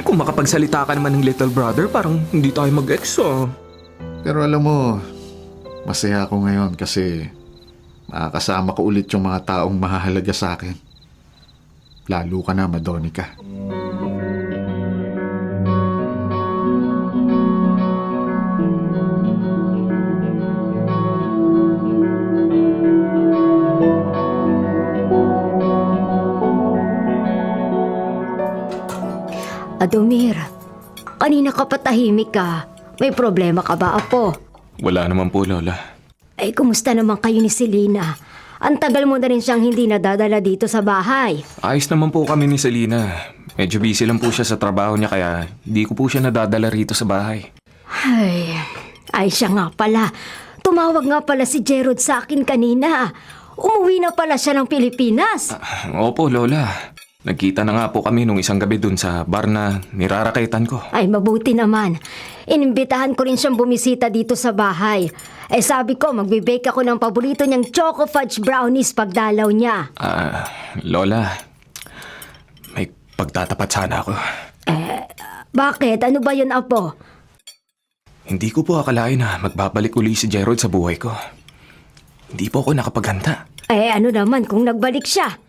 Kung makapagsalita ka naman ng little brother, parang hindi tayo mag-ex, oh. Pero alam mo, masaya ako ngayon kasi makakasama ko ulit yung mga taong mahahalaga sa akin. Lalo ka na, Madonica. Adomir, kanina ka patahimik ka. May problema ka ba, Apo? Wala naman po, Lola. Ay, kumusta naman kayo ni Selena? Ang tagal mo na rin siyang hindi nadadala dito sa bahay. Ayos naman po kami ni Selena. Medyo busy lang po siya sa trabaho niya kaya di ko po siya nadadala rito sa bahay. Ay siya nga pala. Tumawag nga pala si Gerald sa akin kanina. Umuwi na pala siya ng Pilipinas. Opo, Lola. Nagkita na nga po kami nung isang gabi dun sa bar na nirarakaitan ko. Ay, mabuti naman. Inimbitahan ko rin siyang bumisita dito sa bahay. Sabi ko, magbe-bake ako ng paborito niyang Choco Fudge Brownies pagdalaw niya. Lola, may pagtatapat sana ako. Bakit? Ano ba yun, Apo? Hindi ko po akalain na magbabalik uli si Gerald sa buhay ko. Hindi po ako nakapaghanda. Ano naman kung nagbalik siya?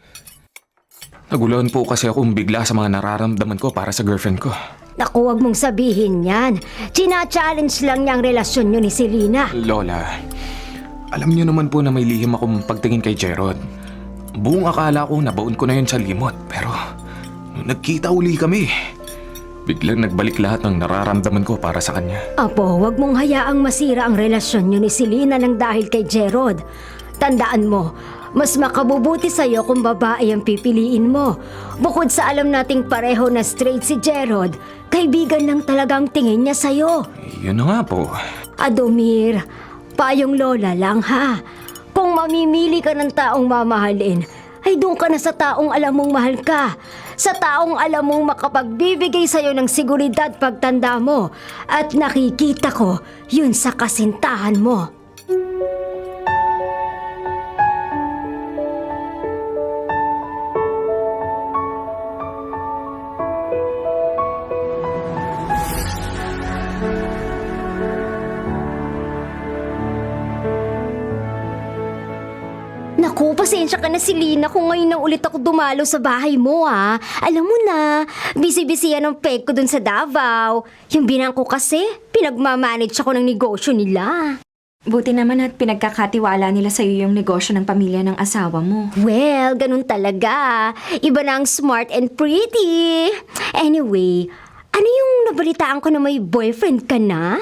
Naguluhan po kasi akong bigla sa mga nararamdaman ko para sa girlfriend ko. Naku, huwag mong sabihin yan. China-challenge lang niya ang relasyon niyo ni Selena. Lola, alam niyo naman po na may lihim akong pagtingin kay Gerald. Buong akala ko nabaon ko na yun sa limot. Pero nung nagkita uli kami, biglang nagbalik lahat ng nararamdaman ko para sa kanya. Apo, huwag mong hayaang masira ang relasyon niyo ni Selena nang dahil kay Gerald. Tandaan mo, mas makabubuti sa'yo kung babae ang pipiliin mo. Bukod sa alam nating pareho na straight si Gerald, kaibigan lang talagang tingin niya sa'yo. Yun na nga po. Adomir, Payong lola lang ha. Kung mamimili ka ng taong mamahalin, ay doon ka na sa taong alam mong mahal ka. Sa taong alam mong makapagbibigay sa'yo ng seguridad pagtanda mo. At nakikita ko, yun sa kasintahan mo. Naku, pasensya ka na Selena kung ngayon na ulit ako dumalo sa bahay mo ha. Alam mo na, busy-busy yan ang peg ko dun sa Davao. Yung binangko kasi, pinagmamanage ako ng negosyo nila. Buti naman at pinagkakatiwala nila sa'yo yung negosyo ng pamilya ng asawa mo. Well, ganun talaga. Iba na ang smart and pretty. Anyway, ano yung nabalitaan ko na may boyfriend ka na?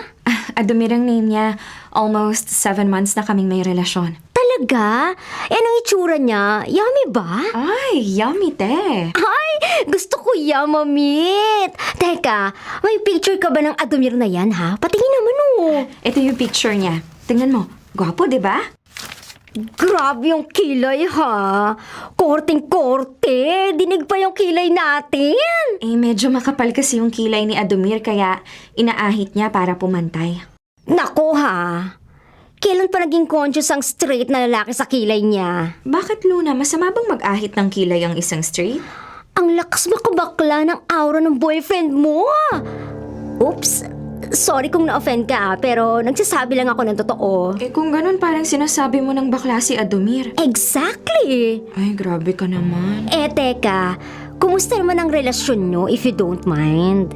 Adumir ang name niya. Almost 7 months na kaming may relasyon. Talaga? Eh, anong itsura niya? Yummy ba? Ay, yummy te. Ay, gusto ko yan, mamit. Teka, may picture ka ba ng Adomir na yan, ha? Patingin naman, oh. Ito yung picture niya. Tingnan mo. Gwapo, di ba? Grabe yung kilay, ha? Korting-korte. Dinig pa yung kilay natin. Eh, medyo makapal kasi yung kilay ni Adomir kaya inaahit niya para pumantay. Nako, ha? Kailan pa naging conscious ang straight na lalaki sa kilay niya? Bakit, Luna? Masama bang mag-ahit ng kilay ang isang straight? Ang lakas makabakla ng aura ng boyfriend mo. Oops, sorry kung na-offend ka pero nagsasabi lang ako ng totoo. Eh kung ganun parang sinasabi mo ng bakla si Adomir. Exactly! Ay, grabe ka naman. Eh, teka, kumusta naman ang relasyon nyo if you don't mind?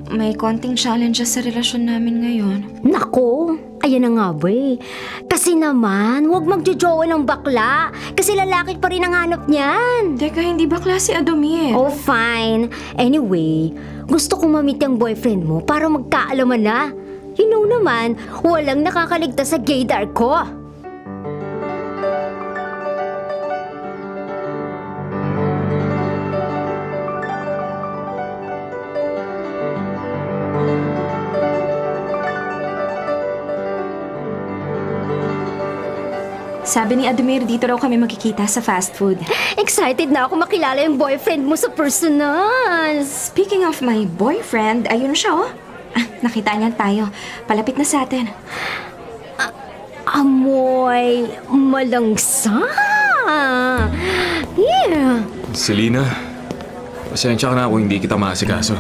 May konting challenges sa relasyon namin ngayon. Nako, ayan na nga ba eh. Kasi naman, huwag magjojowa ng bakla. Kasi lalaki pa rin ang hanap niyan. Teka, hindi bakla si Adomir? Oh, fine. Anyway, gusto kong mamit yung boyfriend mo para magkaalaman na. You know naman, walang nakakaligtas sa gaydar ko. Sabi ni Adomir, dito raw kami magkikita sa fast food. Excited na ako makilala yung boyfriend mo sa personal. Speaking of my boyfriend, ayun siya oh. Nakita niya tayo. Palapit na sa atin. Amoy malangsa. Yeah. Selena, pasensya ka na kung hindi kita maasikaso.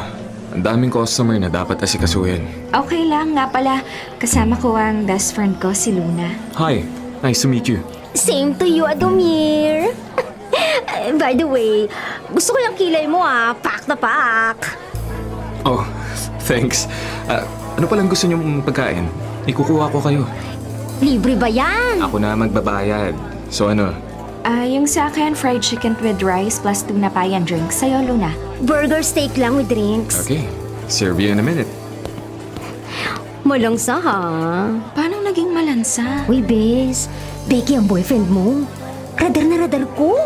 Ang daming customer na dapat asikasuhin. Okay lang, nga pala. Kasama ko ang best friend ko, si Luna. Hi, nice to meet you. Same to you, Adomir. By the way, gusto ko yung kilay mo Pak na pak. Oh, thanks. Ano palang gusto niyong pagkain? Ikukuha ko kayo. Libre ba yan? Ako na magbabayad. So ano? Yung sa akin, fried chicken with rice plus tuna pie and drinks. Sa'yo, Luna. Burger steak lang with drinks. Okay, serve you in a minute. Malangsa ha? Paano naging malansa? Uy, Bes. Becky ang boyfriend mo. Radar na radar ko.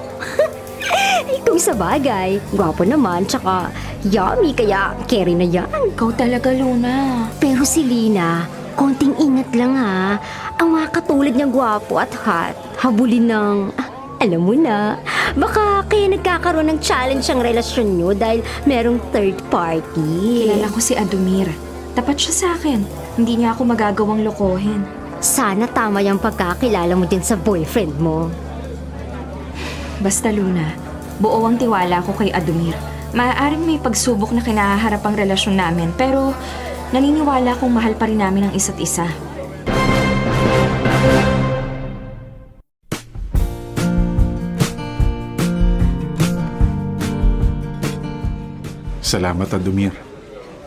Kung sa bagay, gwapo naman, tsaka yummy, kaya carry na yan. Ikaw talaga, Luna. Pero si Lina, konting ingat lang ha. Ang mga katulad niyang gwapo at hot, habulin ng, alam mo na, baka kaya nagkakaroon ng challenge ang relasyon niyo dahil merong third party. Kilala ko si Adomir. Tapat siya sa akin. Hindi niya ako magagawang lokohin. Sana tama yung pagkakilala mo din sa boyfriend mo. Basta, Luna, buo ang tiwala ko kay Adomir. Maaaring may pagsubok na kinaharap ang relasyon namin, pero naniniwala kong mahal pa rin namin ang isa't isa. Salamat, Adomir.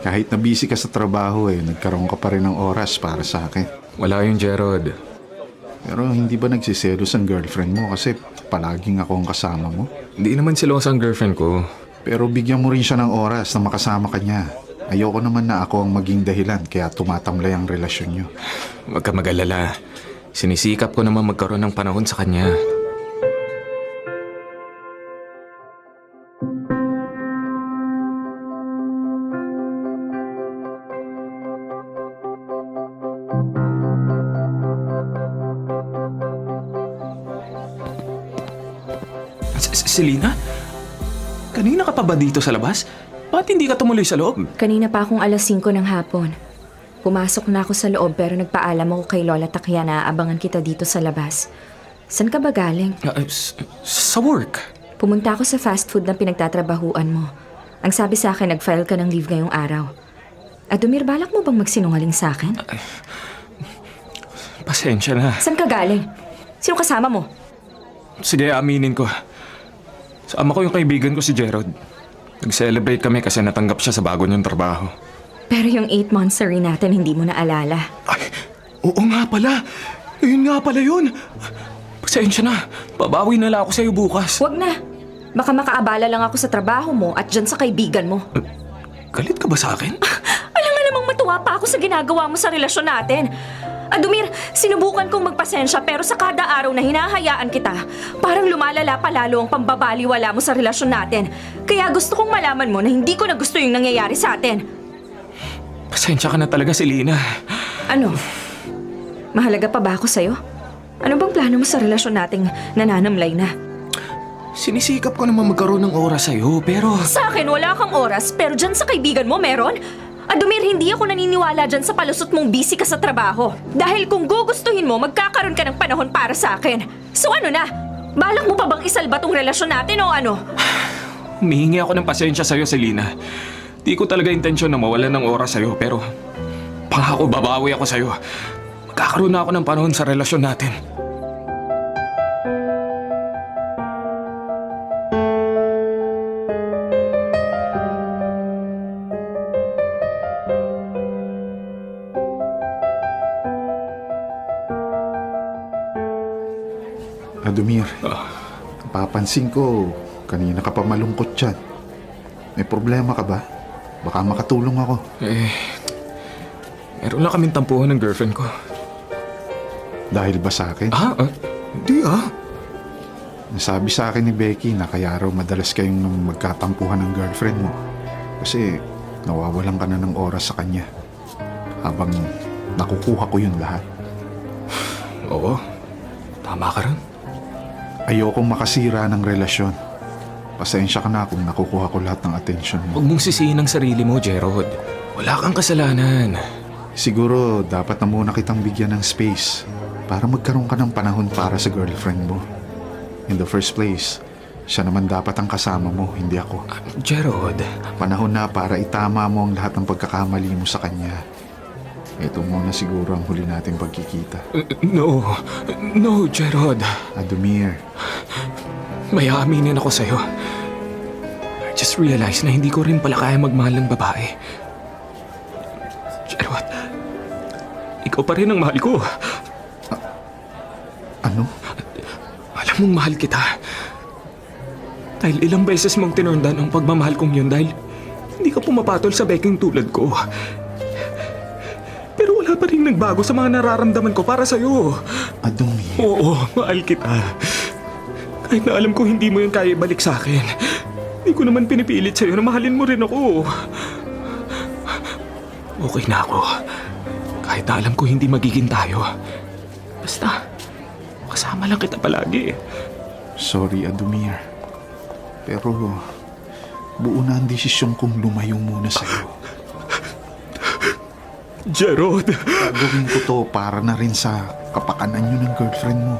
Kahit na busy ka sa trabaho nagkaroon ka pa rin ng oras para sa akin. Wala yung Gerald. Pero hindi ba nagsiselos ang girlfriend mo kasi palaging ako ang kasama mo? Hindi naman silosa ang girlfriend ko. Pero bigyan mo rin siya ng oras na makasama ka niya. Ayoko naman na ako ang maging dahilan kaya tumatamlay ang relasyon niyo. Huwag ka mag-alala. Sinisikap ko naman magkaroon ng panahon sa kanya. Selena? Kanina ka pa ba dito sa labas? Bakit hindi ka tumuloy sa loob? Kanina pa akong 5:00 ng hapon. Pumasok na ako sa loob pero nagpaalam ako kay Lola Takya na aabangan kita dito sa labas. Saan ka ba galing? Sa work. Pumunta ako sa fast food na pinagtatrabahuan mo. Ang sabi sa akin, nag-file ka ng leave ngayong araw. Adumir, balak mo bang magsinungaling sa akin? Pasensya na. Saan ka galing? Sino kasama mo? Sige, aminin ko. Sama ko yung kaibigan ko si Gerald. Nag-celebrate kami kasi natanggap siya sa bago niyang trabaho. Pero yung 8 months rin natin hindi mo naalala. Ay, oo nga pala. Yun nga pala yun. Pasensya na. Babawi na lang ako sa'yo bukas. Huwag na. Baka makaabala lang ako sa trabaho mo at dyan sa kaibigan mo. Galit ka ba sa akin? Alam nga namang matuwa pa ako sa ginagawa mo sa relasyon natin. Adumir, sinubukan kong magpasensya pero sa kada araw na hinahayaan kita, parang lumalala pa lalo ang pambabaliwala mo sa relasyon natin. Kaya gusto kong malaman mo na hindi ko na gusto yung nangyayari sa atin. Pasensya ka na talaga, Selena. Ano? Mahalaga pa ba ako sa'yo? Ano bang plano mo sa relasyon nating nananamlay na? Sinisikap ko naman magkaroon ng oras sa'yo, pero... Sa akin, wala kang oras, pero dyan sa kaibigan mo, meron? Adumir, hindi ako naniniwala dyan sa palusot mong busy ka sa trabaho. Dahil kung gugustuhin mo, magkakaroon ka ng panahon para sa akin. So ano na? Balak mo pa bang isalba tong relasyon natin o ano? Humihingi ako ng pasensya sa'yo, Selena. Di ko talaga intensyon na mawalan ng oras sa'yo, pero... Pangako, babawi ako sa'yo. Magkakaroon na ako ng panahon sa relasyon natin. Adumir, papansin ko, kanina ka pa malungkot dyan. May problema ka ba? Baka makatulong ako. Meron lang kaming tampuhan ng girlfriend ko. Dahil ba sa akin? Hindi Nasabi sa akin ni Becky na kaya raw madalas kayong magkatampuhan ng girlfriend mo. Kasi nawawalan ka na ng oras sa kanya. Habang nakukuha ko yun lahat. Oo, tama ka rin. Ayokong makasira ng relasyon. Pasensya ka na kung nakukuha ko lahat ng atensyon mo. Huwag mong sisihin ang sarili mo, Gerald. Wala kang kasalanan. Siguro dapat na muna kitang bigyan ng space para magkaroon ka ng panahon para sa girlfriend mo. In the first place, siya naman dapat ang kasama mo, hindi ako. Gerald. Panahon na para itama mo ang lahat ng pagkakamali mo sa kanya. Ito muna siguro ang huli nating pagkikita. No, Gerald. Adumir, May aaminin ako sa'yo. I just realized na hindi ko rin pala kaya magmahal ng babae. Gerald, ikaw pa rin ang mahal ko. ano? Alam mong mahal kita. Dahil ilang beses mong tinurndan ang pagmamahal kong yun dahil hindi ka pumapatol sa beking tulad ko. Pero wala pa rin nagbago sa mga nararamdaman ko para sa'yo. Adumir, Oo, mahal kita. Kahit na alam ko hindi mo yun kaya ibalik sa akin. Hindi ko naman pinipilit sa'yo na mahalin mo rin ako. Okay na ako. Kahit na alam ko hindi magiging tayo. Basta, kasama lang kita palagi. sorry Adumir. Pero buo na ang desisyon kong lumayo muna sa'yo. Gerald! Gagawin ko to para na rin sa kapakanan nyo ng girlfriend mo.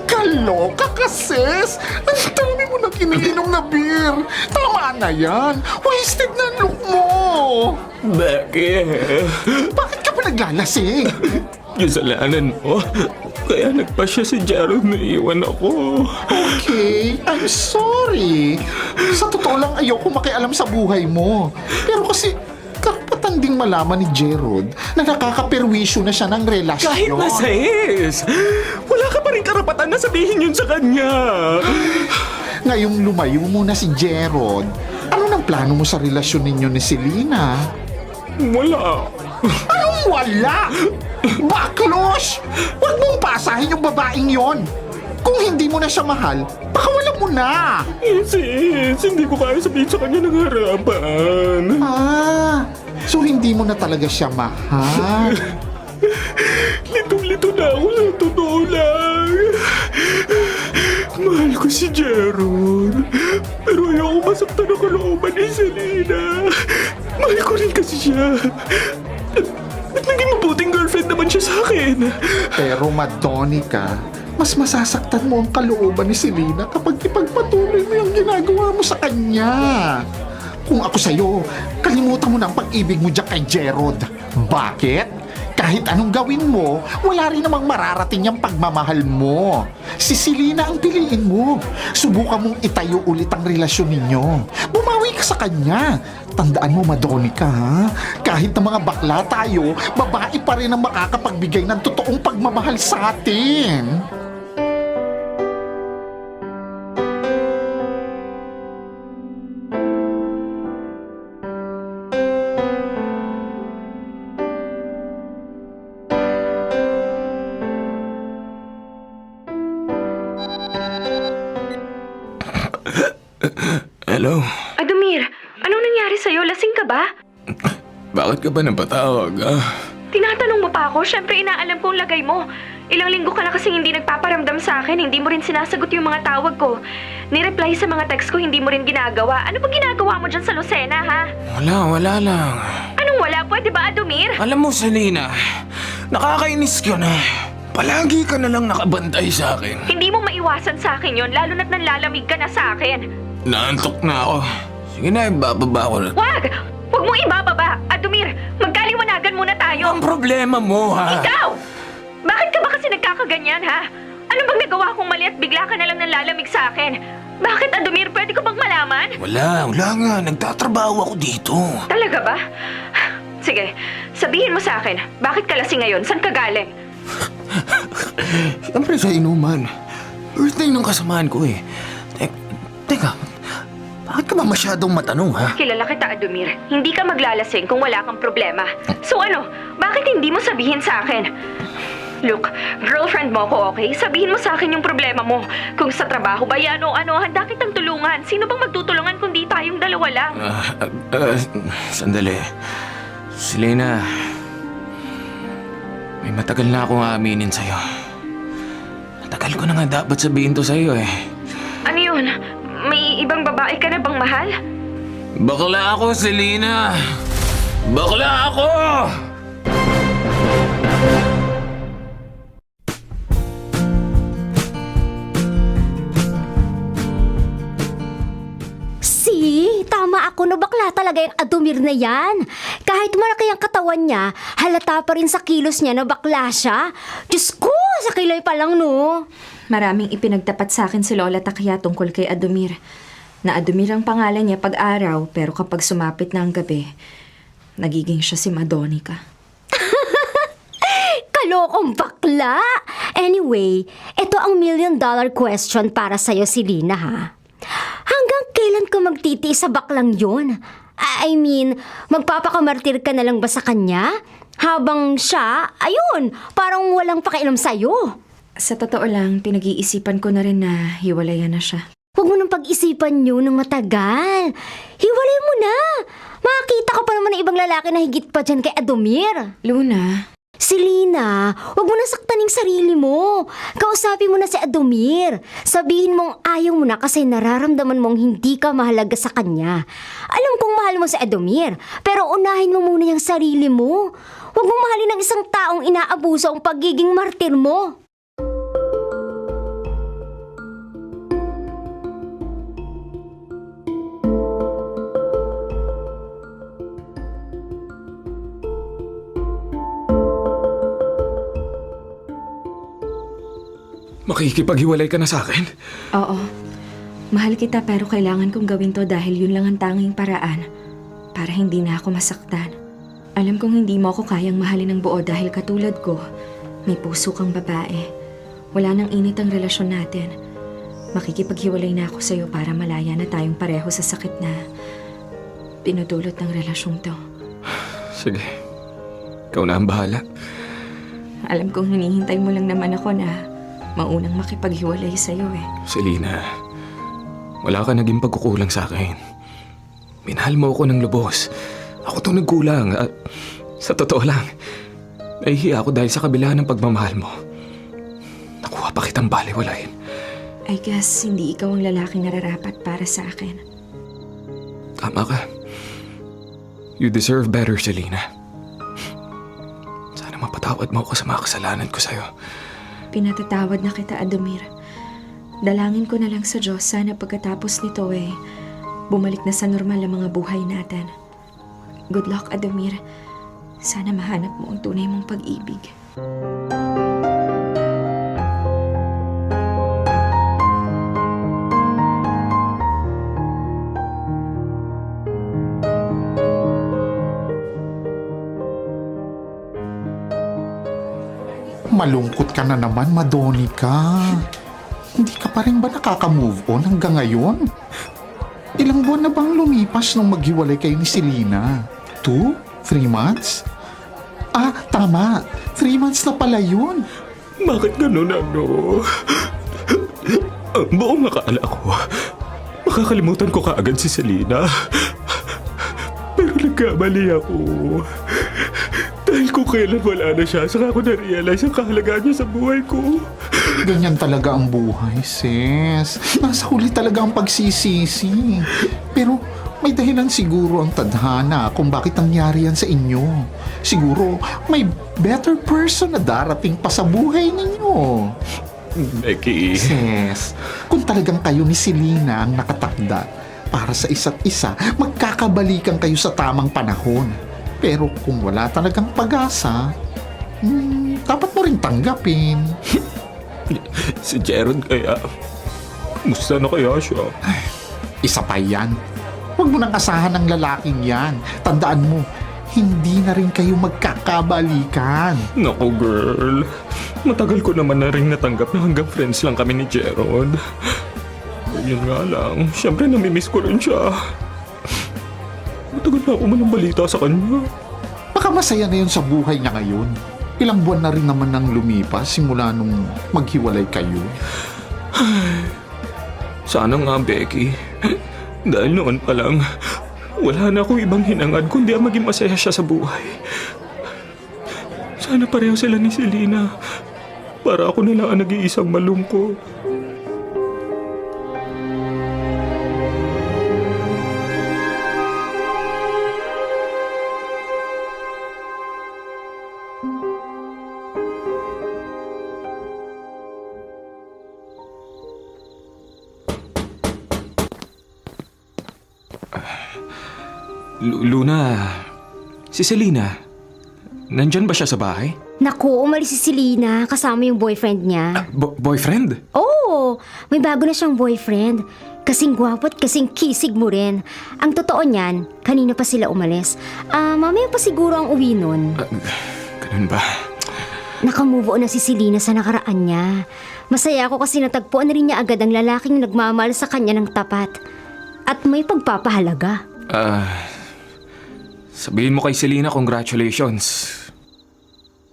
Kaloka ka, sis! Ang dami mo na kiniinom na beer! Tama na yan! Wasted na ang look mo! Becky! Bakit ka pa naglalasing? Kasalanan mo. Kaya nagpasya si Gerald na iwan ako. Okay, I'm sorry. Sa totoo lang ayoko makialam sa buhay mo. Pero kasi karapatan ding malaman ni Gerald na nakakaperwisyo na siya ng relasyon. Kahit na sis, wala ka pa rin karapatan na sabihin yun sa kanya. Ngayong lumayo muna si Gerald, ano nang plano mo sa relasyon ninyo ni Selena? Wala. Anong wala? Baklos! Huwag mong pasahin yung babaeng yon. Kung hindi mo na siya mahal, pakawalan mo na. Sis, hindi ko kaya sabihin sa kanya ng harapan. So hindi mo na talaga siya mahal. Litong-lito na ako sa totoo lang. Mahal ko si Jeron. Pero ayoko masaktan ang kalooban ni Selena. Mahal ko rin kasi siya. At naging mabuting girlfriend naman siya sa akin. Pero Madonica, mas masasaktan mo ang kalooban ni Selena kapag ipagpatuloy mo yung ginagawa mo sa kanya. Kung ako sa'yo, kalimutan mo na ang pag-ibig mo dyan kay Jerod. Bakit? Kahit anong gawin mo, wala rin namang mararating yung pagmamahal mo. Si Selena ang piliin mo. Subukan mong itayo ulit ang relasyon ninyo. Bumawi ka sa kanya. Tandaan mo, Madonica, ha? Kahit na mga bakla tayo, babae pa rin ang makakapagbigay ng totoong pagmamahal sa atin. Hello? Adumir, anong nangyari sa'yo? Lasing ka ba? Bakit ka ba napatawag, Tinatanong mo pa ako, syempre inaalam ko ang lagay mo. Ilang linggo ka na kasing hindi nagpaparamdam sa akin, hindi mo rin sinasagot yung mga tawag ko. Ni-reply sa mga text ko, hindi mo rin ginagawa. Ano ba ginagawa mo dyan sa Lucena, ha? Wala lang. Anong wala? Pwede ba, Adumir? Alam mo, Selena, nakakainis ka na. Palagi ka na lang nakabantay sa akin. Hindi mo maiwasan sa akin yon, lalo na't nanlalamig ka na sa akin. Naantok na ako. Sige na, ibababa ko na. Wag! Huwag mo ibababa! Adumir, magkaliwanagan muna tayo! Ang problema mo, ha? Ikaw! Bakit ka ba kasi nagkakaganyan, ha? Ano bang nagawa kong mali at bigla ka na lang nanlalamig sa akin? Bakit, Adumir? Pwede ko bang malaman? Wala nga. Nagtatrabaho ako dito. Talaga ba? Sige, sabihin mo sa akin, bakit ka lasing ngayon? Saan ka galing? Siyempre sa inuman. Birthday ng kasamaan ko eh. Teka, bakit ka ba masyadong matanong, ha? Kilala kita, Adumir. Hindi ka maglalasing kung wala kang problema. So ano, bakit hindi mo sabihin sa akin? Look, girlfriend mo ko, okay? Sabihin mo sa akin yung problema mo. Kung sa trabaho ba yan o ano, handa kitang tulungan. Sino bang magtutulungan kundi tayong dalawa lang? Sandali. Selena, may matagal na akong aaminin sa'yo. Matagal ko na nga dapat sabihin to sa'yo eh. Ano yun? May ibang babae ka na bang mahal? Bakla ako, Selena! Bakla ako! Tama ako na bakla talaga yung Adumir na yan. Kahit malaki ang katawan niya, halata pa rin sa kilos niya na bakla siya. Diyos ko, sa kilay pa lang, no? Maraming ipinagtapat sa akin si Lola Takya tungkol kay Adumir. Na Adumir ang pangalan niya pag-araw, pero kapag sumapit na ang gabi, nagiging siya si Madonica. Kalokong bakla! Anyway, ito ang $1 million question para sa'yo, Selena, ha? Hanggang kailan ka magtitiis sa baklang yun? I mean, magpapakamartir ka na lang ba sa kanya? Habang siya, ayun, parang walang pakialam sa'yo. Sa totoo lang, pinag-iisipan ko na rin na hiwalayan na siya. Huwag mo nang pag-isipan yun ng matagal. Hiwalay mo na. Makakita ka pa naman ng ibang lalaki na higit pa dyan kay Adumir. Luna, Selena, huwag mo na saktaning sarili mo. Kausapin mo na si Adumir. Sabihin mong ayaw mo na kasi nararamdaman mong hindi ka mahalaga sa kanya. Alam kong mahal mo si Adumir, pero unahin mo muna yung sarili mo. Huwag mong mahalin ng isang taong inaabuso ang pagiging martir mo. Makikipaghiwalay ka na sa akin? oo. Mahal kita pero kailangan kong gawin to dahil yun lang ang tanging paraan para hindi na ako masaktan. Alam kong hindi mo ako kayang mahalin ng buo dahil katulad ko, may puso kang babae. Wala nang init ang relasyon natin. Makikipaghiwalay na ako sa'yo para malaya na tayong pareho sa sakit na pinudulot ng relasyong to. Sige. Ikaw na ang bahala. Alam kong hinihintay mo lang naman ako na maunang makipaghiwalay sa'yo eh. Selena, wala ka naging pagkukulang sa akin. Minahal mo ako ng lubos. Ako to nagkulang. At sa totoo lang, nahihiya ako dahil sa kabila ng pagmamahal mo. Nakuha pa kitang baliwalain. I guess hindi ikaw ang lalaking nararapat para sa akin. Tama ka. You deserve better, Selena. Sana mapatawad mo ako sa mga kasalanan ko sa'yo. Pinatatawad na kita, Adomir. Dalangin ko na lang sa Diyos sana pagkatapos nito bumalik na sa normal ang mga buhay natin. Good luck, Adomir. Sana mahanap mo ang tunay mong pag-ibig. Malungkot ka na naman, Madonica. Hindi ka pa rin ba nakaka-move on hanggang ngayon? Ilang buwan na bang lumipas nung maghiwalay kayo ni Selena? 2? 3 months? Ah, tama. 3 months na pala yun. Bakit ganun, ano? Ang buong akala ko, makakalimutan ko kaagad si Selena. Pero nagkamali ako. Dahil kung kailan wala na siya, saka ko na-realize ang kahalagaan niya sa buhay ko. Ganyan talaga ang buhay, sis. Nasa huli talaga ang pagsisisi. Pero may dahilan siguro ang tadhana kung bakit nangyari yan sa inyo. Siguro may better person na darating pa sa buhay ninyo. Becky. Sis, kung talagang kayo ni Selena ang nakatakda para sa isa't isa, magkakabalikan kayo sa tamang panahon. Pero kung wala talagang pag-asa, dapat mo rin tanggapin. Si Jeron kaya, musta na kaya siya? Isa pa yan. Huwag mo nang asahan ng lalaking yan. Tandaan mo, hindi na rin kayo magkakabalikan. Naku girl, matagal ko naman na rin natanggap na hanggang friends lang kami ni Jeron. Yun nga lang, syempre namimiss ko rin siya. Matagal na ako malang balita sa kanya. Baka masaya na yun sa buhay niya ngayon. Ilang buwan na rin naman nang lumipas simula nung maghiwalay kayo. Sana nga, Becky. Dahil noon pa lang, wala na akong ibang hinangad kundi ang maging masaya siya sa buhay. Sana pareho sila ni Selena. Para ako na lang ang nag-iisang malungkot. Luna, si Selena, nandyan ba siya sa bahay? Naku, umalis si Selena kasama yung boyfriend niya. Boyfriend? Oo, may bago na siyang boyfriend. Kasing gwapo at kasing kisig mo rin. Ang totoo niyan, kanina pa sila umalis. Mamaya pa siguro ang uwi nun. Ganun ba? Nakamove on na si Selena sa nakaraan niya. Masaya ako kasi natagpuan na rin niya agad ang lalaking nagmamahal sa kanya ng tapat. At may pagpapahalaga. Sabihin mo kay Selena congratulations.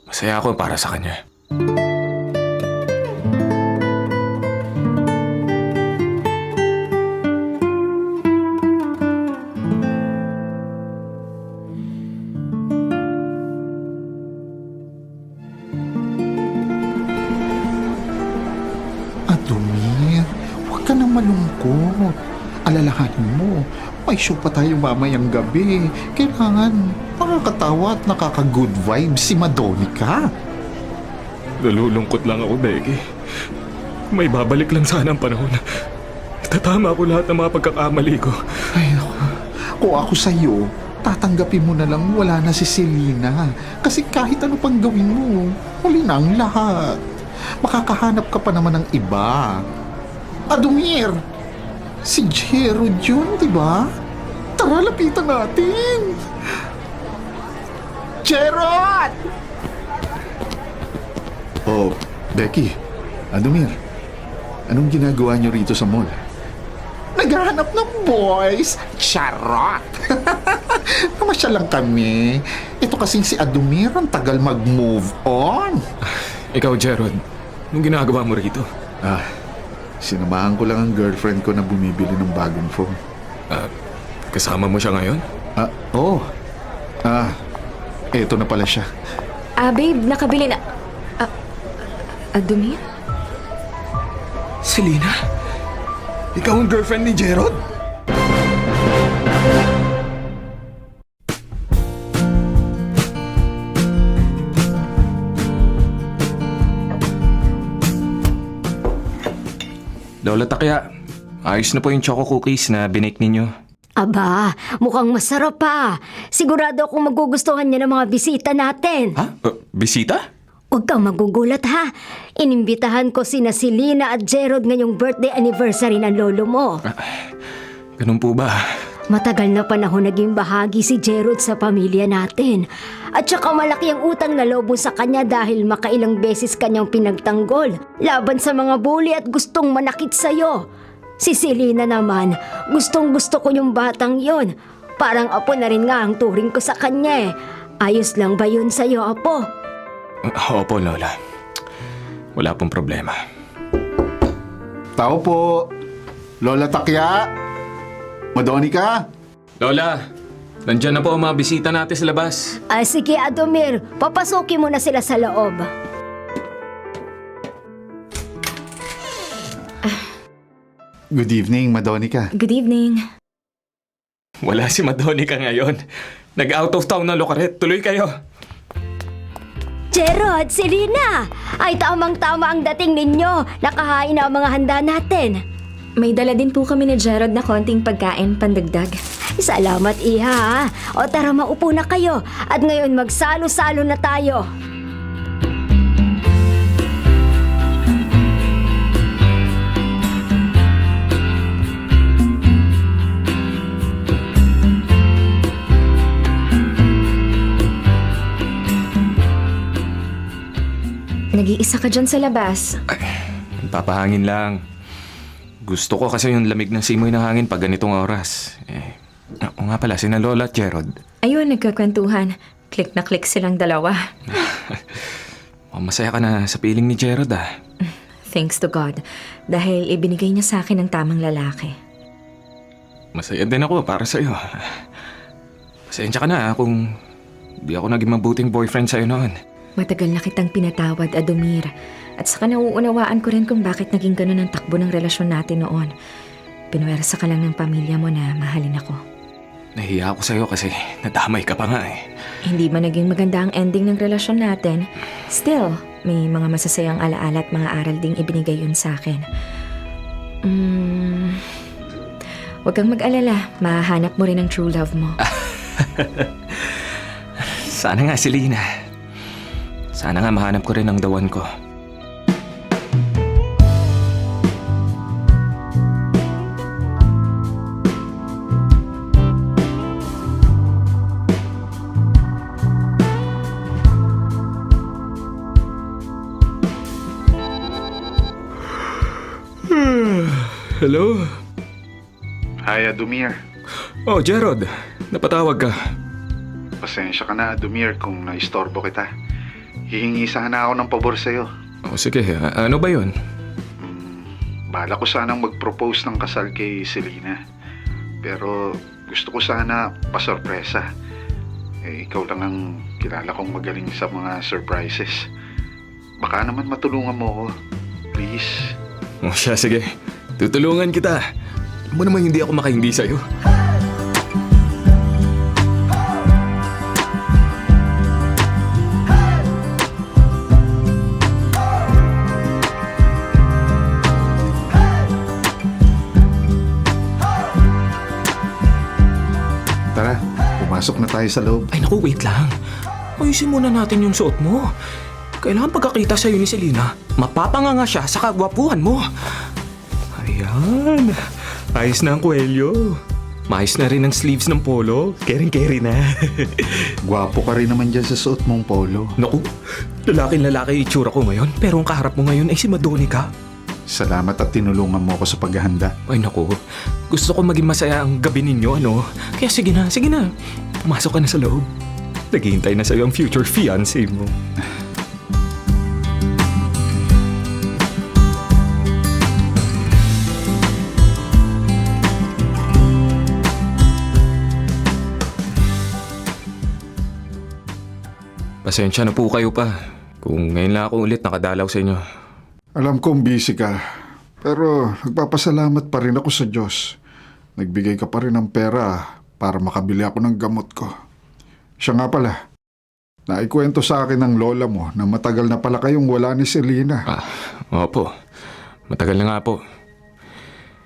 Masaya ako para sa kanya. Adomir, huwag ka nang malungkot. Alalahanin mo, may show pa tayo mamayang gabi. Kailangan nakakatawa at nakaka-good vibes si Madonica. Nalulungkot lang ako, Becky. May babalik lang sana ang panahon. Tatama ko lahat ng mga pagkakamali ko. Ay, naku. Kung ako sa'yo, tatanggapin mo na lang wala na si Selena. Kasi kahit ano pang gawin mo, huli na ang lahat. Makakahanap ka pa naman ng iba. Adomir! Si Gerald yun, di ba? Tara, lapitan natin! Gerald! Oh, Becky, Adomir, anong ginagawa niyo rito sa mall? Naghahanap ng boys! Charot! Namasya lang kami. Ito kasing si Adomir ang tagal mag-move on. Ikaw, Jerod. Anong ginagawa mo rito? Sinamahan ko lang ang girlfriend ko na bumibili ng bagong phone. Kasama mo siya ngayon? Oo. Eto na pala siya. Babe, nakabili na... Adumir? Selena? Ikaw ang girlfriend ni Gerald? Lola Takya, ayos na po yung choco cookies na binake ninyo. Aba, mukhang masarap pa. Sigurado akong magugustuhan niya ng mga bisita natin. Ha? Bisita? Huwag kang magugulat ha. Inimbitahan ko sina Selena at Gerald ngayong birthday anniversary ng lolo mo. Ganun po ba? Matagal na panahon naging bahagi si Gerald sa pamilya natin. At saka malaki ang utang na loob mo sa kanya dahil makailang beses kanyang pinagtanggol laban sa mga bully at gustong manakit sa'yo. Si Selena naman, gustong gusto ko yung batang yon. Parang apo na rin nga ang turing ko sa kanya eh. Ayos lang ba yun sa'yo, apo? Opo, Lola. Wala pong problema. Tao po. Lola Takya. Madonica. Lola, nandyan na po ang mga bisita natin sa labas. Sige, Adomir, papasukin mo na sila sa loob. Good evening, Madonica. Good evening. Wala si Madonica ngayon. Nag-out of town na Locaret. Tuloy kayo. Gerald, Selena! Ay, tamang-tama ang dating ninyo. Nakahain na ang mga handa natin. May dala din po kami ni Gerald na konting pagkain pandagdag. Salamat, Iha. O tara, maupo na kayo. At ngayon, magsalo-salo na tayo. Nag-iisa ka dyan sa labas. Papahangin lang. Gusto ko kasi yung lamig ng simoy ng hangin pag ganitong oras. O nga pala, sina Lola at Gerald. Ayun, nagkakwentuhan. Click na click silang dalawa. Masaya ka na sa piling ni Gerald Thanks to God. Dahil ibinigay niya sa akin ng tamang lalaki. Masaya din ako para sa'yo. Pasensya ka na kung di ako naging mabuting boyfriend sa'yo noon. Matagal na kitang pinatawad, Adomir. At saka nauunawaan ko rin kung bakit naging ganun ang takbo ng relasyon natin noon. Pinuwersa ka lang ng pamilya mo na mahalin ako. Nahiya ako sa'yo kasi nadamay ka pa nga Hindi man naging maganda ang ending ng relasyon natin, still, may mga masasayang alaala at mga aral ding ibinigay yun sa akin. Huwag kang mag-alala, mahahanap mo rin ang true love mo. Sana nga, Selena. Sana nga mahanap ko rin ang the one ko. Hello? Hi, Adumir. Oh, Gerald. Napatawag ka. Pasensya ka na, Adumir, kung naistorbo kita. Hihingi sana ako ng pabor sa'yo. Oh, sige. Ano ba yun? Bala ko sanang mag-propose ng kasal kay Selena. Pero gusto ko sana pasorpresa. Ikaw lang ang kilala kong magaling sa mga surprises. Baka naman matulungan mo ako. Please. Oh, siya, sige. Tutulungan kita. Alam mo naman hindi ako makahindi sa'yo. Tara, pumasok na tayo sa loob. Ay naku, wait lang. Ayusin muna natin yung suot mo. Kailangan pagkakita sa'yo ni Selena, mapapanganga siya sa kagwapuhan mo. Ayan. Ayos na ang kwelyo. Maayos na rin ang sleeves ng polo. Kering-keri na. Gwapo ka rin naman dyan sa suot mong polo. Naku, lalaking-lalaki itsura ko ngayon, pero ang kaharap mo ngayon ay si Madonica. Salamat at tinulungan mo ako sa paghahanda. Ay naku, gusto ko maging masaya ang gabi ninyo, ano? Kaya sige na. Pumasok ka na sa loob. Naghihintay na sa'yo ang future fiancé mo. Pasensya na po kayo pa. Kung ngayon lang ako ulit nakadalaw sa inyo. Alam kong busy ka, pero nagpapasalamat pa rin ako sa Diyos. Nagbigay ka pa rin ng pera para makabili ako ng gamot ko. Siya nga pala, naikwento sa akin ng lola mo na matagal na pala kayong wala ni Selena. Opo. Matagal na nga po.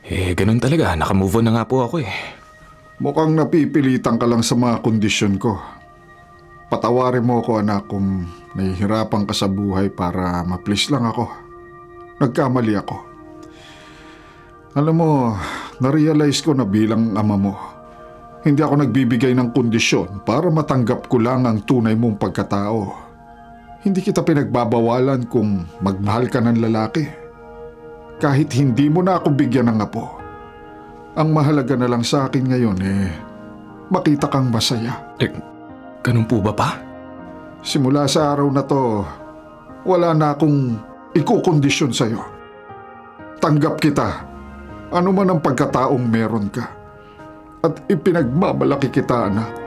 Ganun talaga. Nakamove on na nga po ako eh. Mukhang napipilitan ka lang sa mga kondisyon ko. Patawarin mo ako, anak, kung nahihirapan ka sa buhay para ma-please lang ako. Nagkamali ako. Alam mo, na-realize ko na bilang ama mo, hindi ako nagbibigay ng kondisyon para matanggap ko lang ang tunay mong pagkatao. Hindi kita pinagbabawalan kung magmahal ka ng lalaki. Kahit hindi mo na ako bigyan ng apo. Ang mahalaga na lang sa akin ngayon makita kang masaya. Ganun po ba pa? Simula sa araw na to, wala na akong ikukondisyon sa'yo. Tanggap kita, ano man ang pagkataong meron ka. At ipinagmamalaki kita, anak.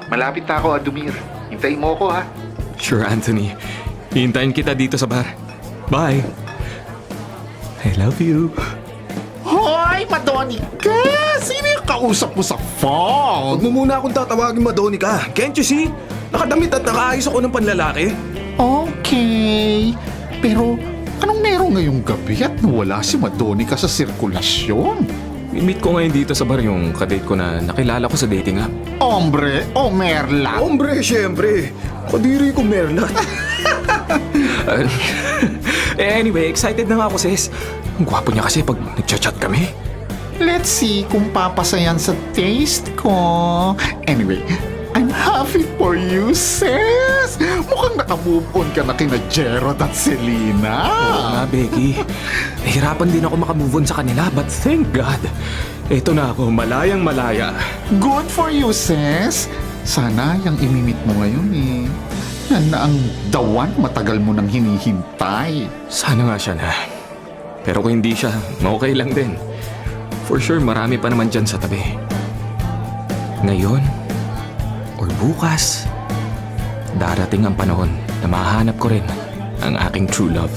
Malapit na ako, Adumir. Hintayin mo ako, ha? Sure, Anthony. Hintayin kita dito sa bar. Bye. I love you. Hoy, Madonica! Sino yung kausap mo sa phone? Huwag mo muna akong tatawagin, Madonica. Can't you see? Nakadamit at nakaayos ako ng panlalaki. Okay. Pero, anong meron ngayong gabi at nawala si Madonica sa sirkulasyon? I-meet ko ngayon dito sa bar yung kadate ko na nakilala ko sa dating app. Hombre o merla? Hombre, syempre. Kadiri ko, Merla. Anyway, excited na nga ako, sis. Ang gwapo niya kasi pag nagchat-chat kami. Let's see kung papasayan sa taste ko. Anyway, I'm happy for you, sis. Mukhang nakamove on ka na kina Gerald at Selena. Becky. Nahirapan din ako makamove on sa kanila, but thank God. Ito na ako, malayang malaya. Good for you, sis. Sana yung imimit mo ngayon yan na ang the one matagal mo nang hinihintay. Sana nga siya na. Pero kung hindi siya, okay lang din. For sure, marami pa naman dyan sa tabi. Ngayon, or bukas, darating ang panahon na mahanap ko rin ang aking true love.